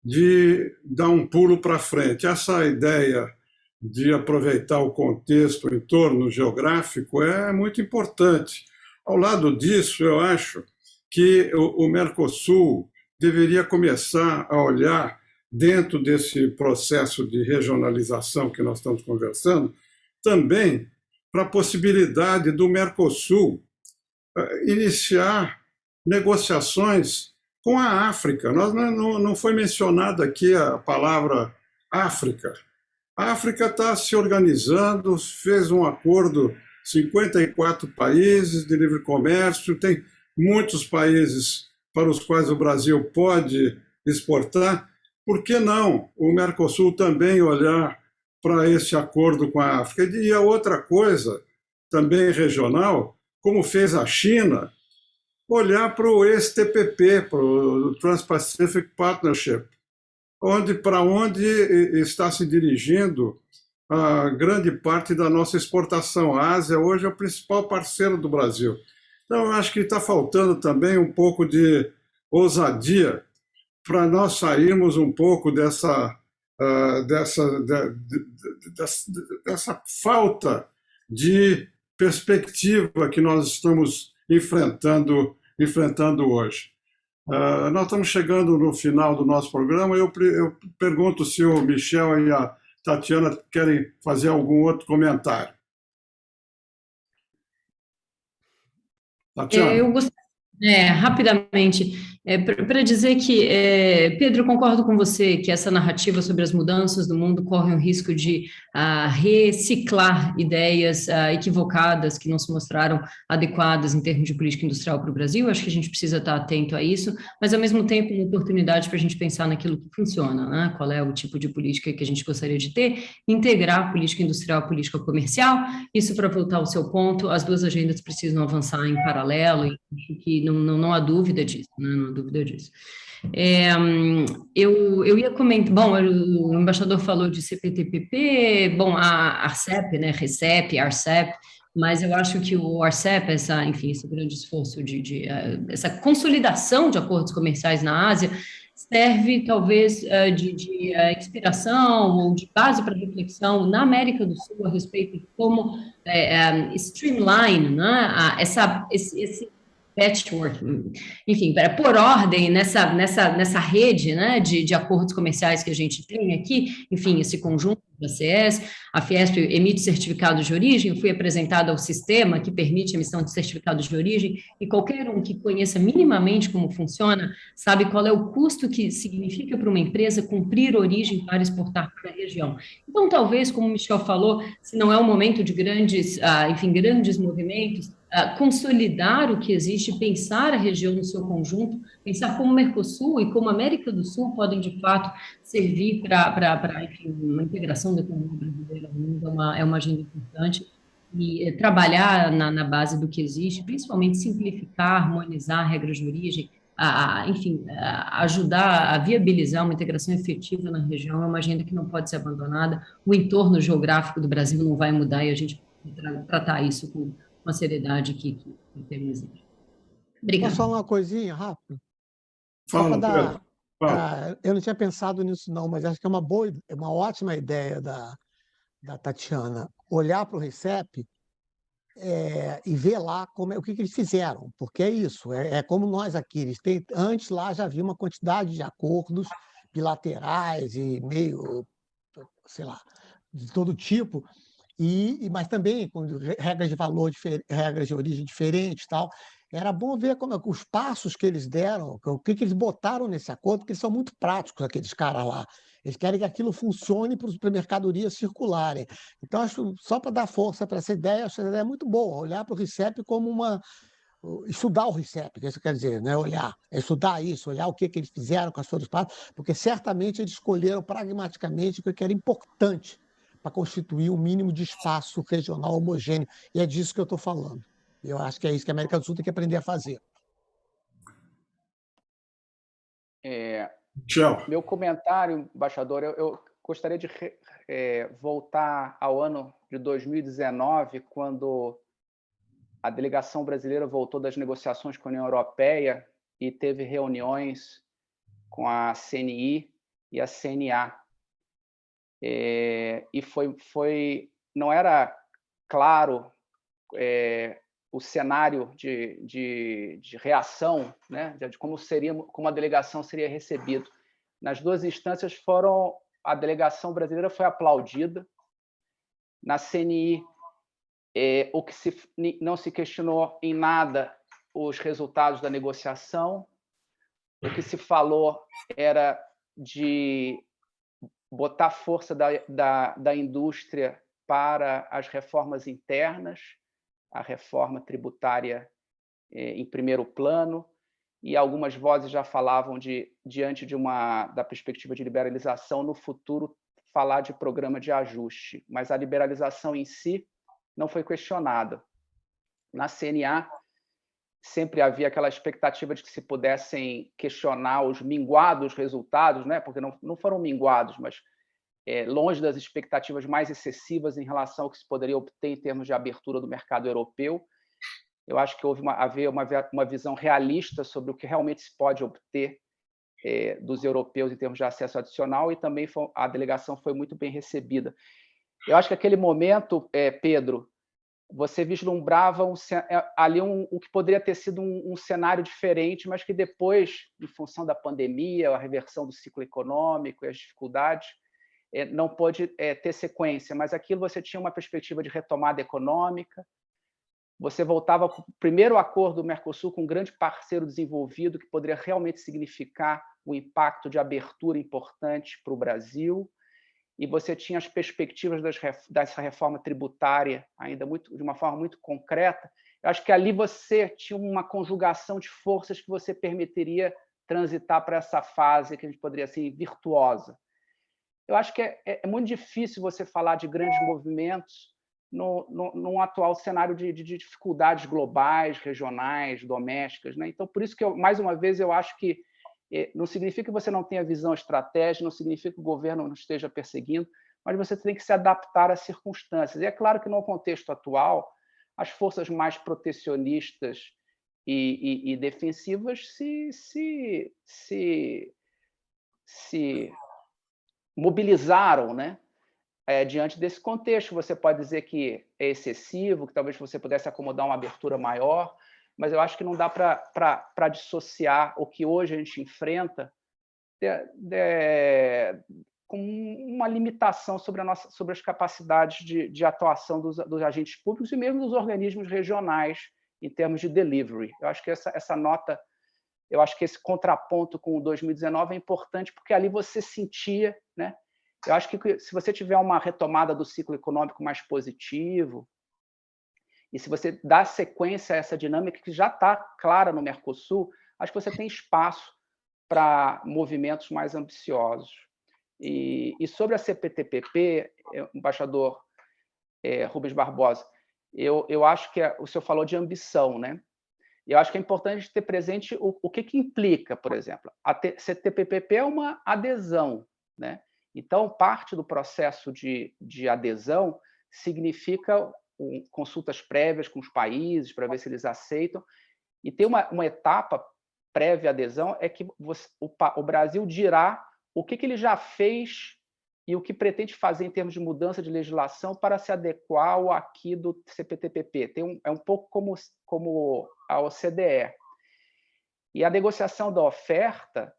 de dar um pulo para frente. Essa ideia de aproveitar o contexto, o entorno geográfico, é muito importante. Ao lado disso, eu acho que o Mercosul deveria começar a olhar, dentro desse processo de regionalização que nós estamos conversando, também para a possibilidade do Mercosul iniciar negociações com a África. Não foi mencionada aqui a palavra África. A África está se organizando, fez um acordo, 54 países de livre comércio, tem muitos países para os quais o Brasil pode exportar. Por que não o Mercosul também olhar para esse acordo com a África? E a outra coisa, também regional, como fez a China, olhar para o ex-TPP, para o Trans-Pacific Partnership, para onde está se dirigindo a grande parte da nossa exportação. A Ásia hoje é o principal parceiro do Brasil. Então, eu acho que está faltando também um pouco de ousadia para nós sairmos um pouco dessa falta de perspectiva que nós estamos enfrentando hoje. Nós estamos chegando no final do nosso programa. Eu pergunto se o Michel e a Tatiana querem fazer algum outro comentário. Tatiana? Eu gostaria, rapidamente, para dizer que, Pedro, eu concordo com você que essa narrativa sobre as mudanças do mundo corre um risco de reciclar ideias equivocadas que não se mostraram adequadas em termos de política industrial para o Brasil. Acho que a gente precisa estar atento a isso, mas, ao mesmo tempo, uma oportunidade para a gente pensar naquilo que funciona, né? Qual é o tipo de política que a gente gostaria de ter, integrar política industrial, política comercial. Isso, para voltar ao seu ponto, as duas agendas precisam avançar em paralelo, e acho que não há dúvida disso, né? Não há dúvida disso. Eu ia comentar, bom, o embaixador falou de CPTPP, bom, a ARCEP, né, RCEP, ARCEP, mas eu acho que o ARCEP, esse grande esforço essa consolidação de acordos comerciais na Ásia, serve talvez de inspiração ou de base para reflexão na América do Sul a respeito de como streamline, né, patchwork, enfim, por ordem nessa rede, né, de acordos comerciais que a gente tem aqui, enfim, esse conjunto da ACS, a Fiesp emite certificado de origem, fui apresentada ao sistema que permite a emissão de certificados de origem, e qualquer um que conheça minimamente como funciona, sabe qual é o custo que significa para uma empresa cumprir origem para exportar para a região. Então, talvez, como o Michel falou, se não é um momento de grandes movimentos, consolidar o que existe, pensar a região no seu conjunto, pensar como o Mercosul e como a América do Sul podem, de fato, servir para uma integração da economia brasileira no mundo, é uma agenda importante, e trabalhar na base do que existe, principalmente simplificar, harmonizar regras de origem, enfim, ajudar a viabilizar uma integração efetiva na região, é uma agenda que não pode ser abandonada. O entorno geográfico do Brasil não vai mudar e a gente precisa tratar isso com uma seriedade que o tema exige. Obrigada. Posso falar uma coisinha rápido? Fala, Pedro. Fala. Eu não tinha pensado nisso, não, mas acho que é uma ótima ideia da Tatiana olhar para o RCEP e ver lá o que eles fizeram, porque é isso, é como nós aqui, antes lá já havia uma quantidade de acordos bilaterais e meio, sei lá, de todo tipo, mas também com regras de valor, regras de origem diferentes, tal. Era bom ver os passos que eles deram, o que eles botaram nesse acordo, porque eles são muito práticos, aqueles caras lá. Eles querem que aquilo funcione para as mercadorias circularem. Então, acho, só para dar força para essa ideia, acho que essa ideia é muito boa, olhar para o RCEP como estudar o RCEP, que isso quer dizer, né? Estudar isso, olhar o que eles fizeram com as suas partes, porque certamente eles escolheram pragmaticamente o que era importante para constituir um mínimo de espaço regional homogêneo. E é disso que eu estou falando. Eu acho que é isso que a América do Sul tem que aprender a fazer. Tchau. Meu comentário, embaixador, eu gostaria de voltar ao ano de 2019, quando a delegação brasileira voltou das negociações com a União Europeia e teve reuniões com a CNI e a CNA. E não era claro o cenário de reação, né, de como a delegação seria recebida. Nas duas instâncias a delegação brasileira foi aplaudida. Na CNI, não se questionou em nada os resultados da negociação. O que se falou era de botar força da indústria para as reformas internas, a reforma tributária em primeiro plano, e algumas vozes já falavam diante da perspectiva de liberalização, no futuro, falar de programa de ajuste, mas a liberalização em si não foi questionada. Na CNA, sempre havia aquela expectativa de que se pudessem questionar os minguados resultados, né? Porque não foram minguados, mas longe das expectativas mais excessivas em relação ao que se poderia obter em termos de abertura do mercado europeu. Eu acho que havia uma visão realista sobre o que realmente se pode obter dos europeus em termos de acesso adicional, e também a delegação foi muito bem recebida. Eu acho que naquele momento, Pedro, você vislumbrava ali o que poderia ter sido um cenário diferente, mas que depois, em função da pandemia, a reversão do ciclo econômico e as dificuldades, não pôde ter sequência. Mas aquilo você tinha uma perspectiva de retomada econômica, você voltava para o primeiro acordo do Mercosul com um grande parceiro desenvolvido que poderia realmente significar um impacto de abertura importante para o Brasil, e você tinha as perspectivas dessa reforma tributária ainda de uma forma muito concreta. Eu acho que ali você tinha uma conjugação de forças que você permitiria transitar para essa fase que a gente poderia ser virtuosa. Eu acho que é muito difícil você falar de grandes movimentos num atual cenário de dificuldades globais, regionais, domésticas, né? Então, por isso que, mais uma vez, eu acho que não significa que você não tenha visão estratégica, não significa que o governo não esteja perseguindo, mas você tem que se adaptar às circunstâncias. E é claro que, no contexto atual, as forças mais protecionistas e defensivas se mobilizaram, né? Diante desse contexto, você pode dizer que é excessivo, que talvez você pudesse acomodar uma abertura maior, mas eu acho que não dá para dissociar o que hoje a gente enfrenta com uma limitação sobre as capacidades de atuação dos agentes públicos e mesmo dos organismos regionais em termos de delivery. Eu acho que essa nota, eu acho que esse contraponto com o 2019 é importante, porque ali você sentia, né? Eu acho que se você tiver uma retomada do ciclo econômico mais positivo, e se você dá sequência a essa dinâmica que já está clara no Mercosul, acho que você tem espaço para movimentos mais ambiciosos. E sobre a CPTPP, embaixador Rubens Barbosa, eu acho que o senhor falou de ambição, né? Eu acho que é importante ter presente o que implica, por exemplo. A CPTPP é uma adesão, né? Então, parte do processo de adesão significa consultas prévias com os países para ver se eles aceitam. E tem uma etapa prévia à adesão, é que o Brasil dirá o que ele já fez e o que pretende fazer em termos de mudança de legislação para se adequar ao aqui do CPTPP. É um pouco como a OCDE. E a negociação da oferta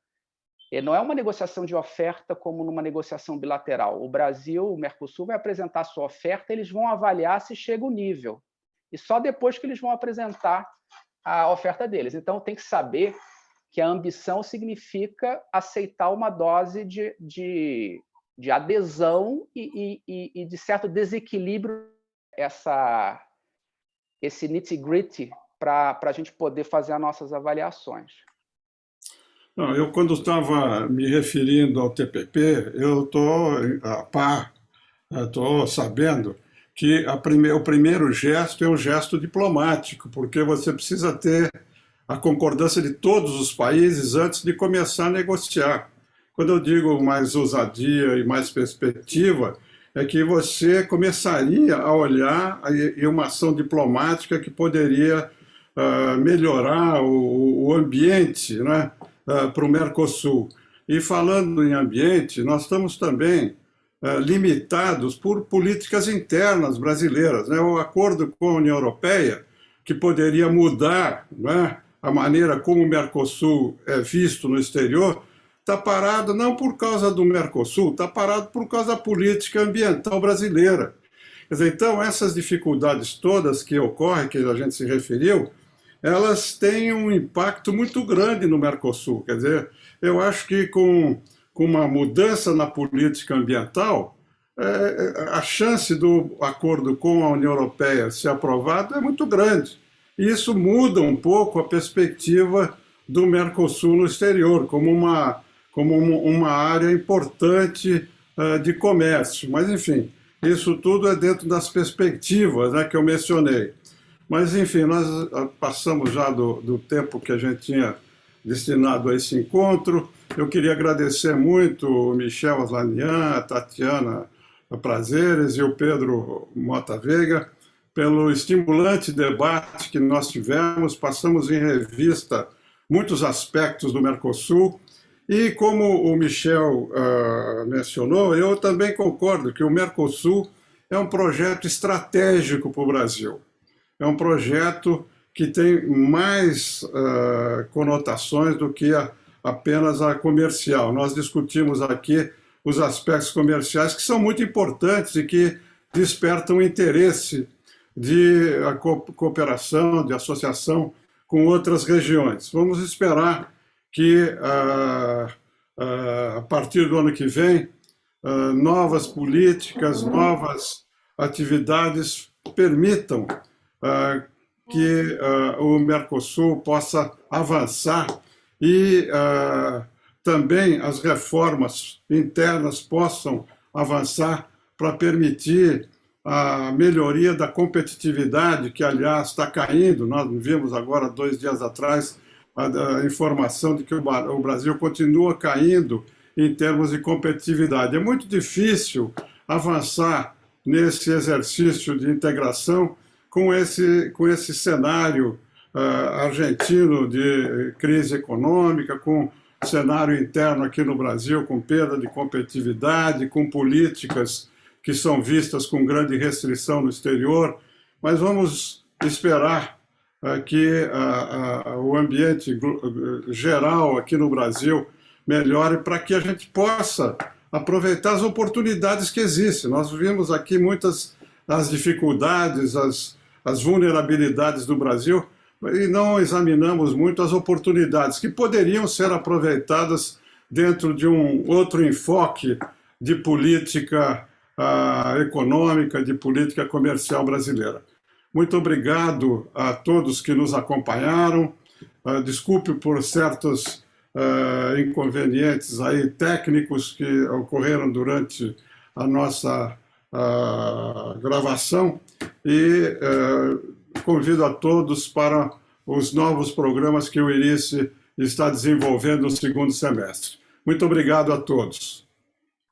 não é uma negociação de oferta como numa negociação bilateral. O Brasil, o Mercosul, vai apresentar sua oferta, eles vão avaliar se chega o nível. E só depois que eles vão apresentar a oferta deles. Então, tem que saber que a ambição significa aceitar uma dose de adesão e de certo desequilíbrio, esse nitty-gritty, para a gente poder fazer as nossas avaliações. Não, eu, quando estava me referindo ao TPP, eu estou a par, estou sabendo que o primeiro gesto é um gesto diplomático, porque você precisa ter a concordância de todos os países antes de começar a negociar. Quando eu digo mais ousadia e mais perspectiva, é que você começaria a olhar em uma ação diplomática que poderia melhorar o ambiente, né, para o Mercosul. E falando em ambiente, nós estamos também limitados por políticas internas brasileiras, né? O acordo com a União Europeia, que poderia mudar, né, a maneira como o Mercosul é visto no exterior, está parado não por causa do Mercosul, está parado por causa da política ambiental brasileira. Quer dizer, então, essas dificuldades todas que ocorrem, que a gente se referiu, elas têm um impacto muito grande no Mercosul. Quer dizer, eu acho que com uma mudança na política ambiental, a chance do acordo com a União Europeia ser aprovado é muito grande. E isso muda um pouco a perspectiva do Mercosul no exterior, como uma área importante de comércio. Mas, enfim, isso tudo é dentro das perspectivas, né, que eu mencionei. Mas, enfim, nós passamos já do tempo que a gente tinha destinado a esse encontro. Eu queria agradecer muito o Michel Aslanian, a Tatiana Prazeres e o Pedro Mota Veiga pelo estimulante debate que nós tivemos. Passamos em revista muitos aspectos do Mercosul. E, como o Michel mencionou, eu também concordo que o Mercosul é um projeto estratégico para o Brasil. É um projeto que tem mais conotações do que apenas a comercial. Nós discutimos aqui os aspectos comerciais que são muito importantes e que despertam interesse de cooperação, de associação com outras regiões. Vamos esperar que, a partir do ano que vem, novas políticas, novas atividades permitam que o Mercosul possa avançar e também as reformas internas possam avançar para permitir a melhoria da competitividade, que, aliás, está caindo. Nós vimos agora, 2 dias atrás, a informação de que o Brasil continua caindo em termos de competitividade. É muito difícil avançar nesse exercício de integração com esse cenário argentino de crise econômica, com cenário interno aqui no Brasil, com perda de competitividade, com políticas que são vistas com grande restrição no exterior. Mas vamos esperar que o ambiente geral aqui no Brasil melhore para que a gente possa aproveitar as oportunidades que existem. Nós vimos aqui muitas as dificuldades, as vulnerabilidades do Brasil e não examinamos muito as oportunidades que poderiam ser aproveitadas dentro de um outro enfoque de política econômica, de política comercial brasileira. Muito obrigado a todos que nos acompanharam. Desculpe por certos inconvenientes aí técnicos que ocorreram durante a nossa gravação e convido a todos para os novos programas que o IRICE está desenvolvendo no segundo semestre. Muito obrigado a todos.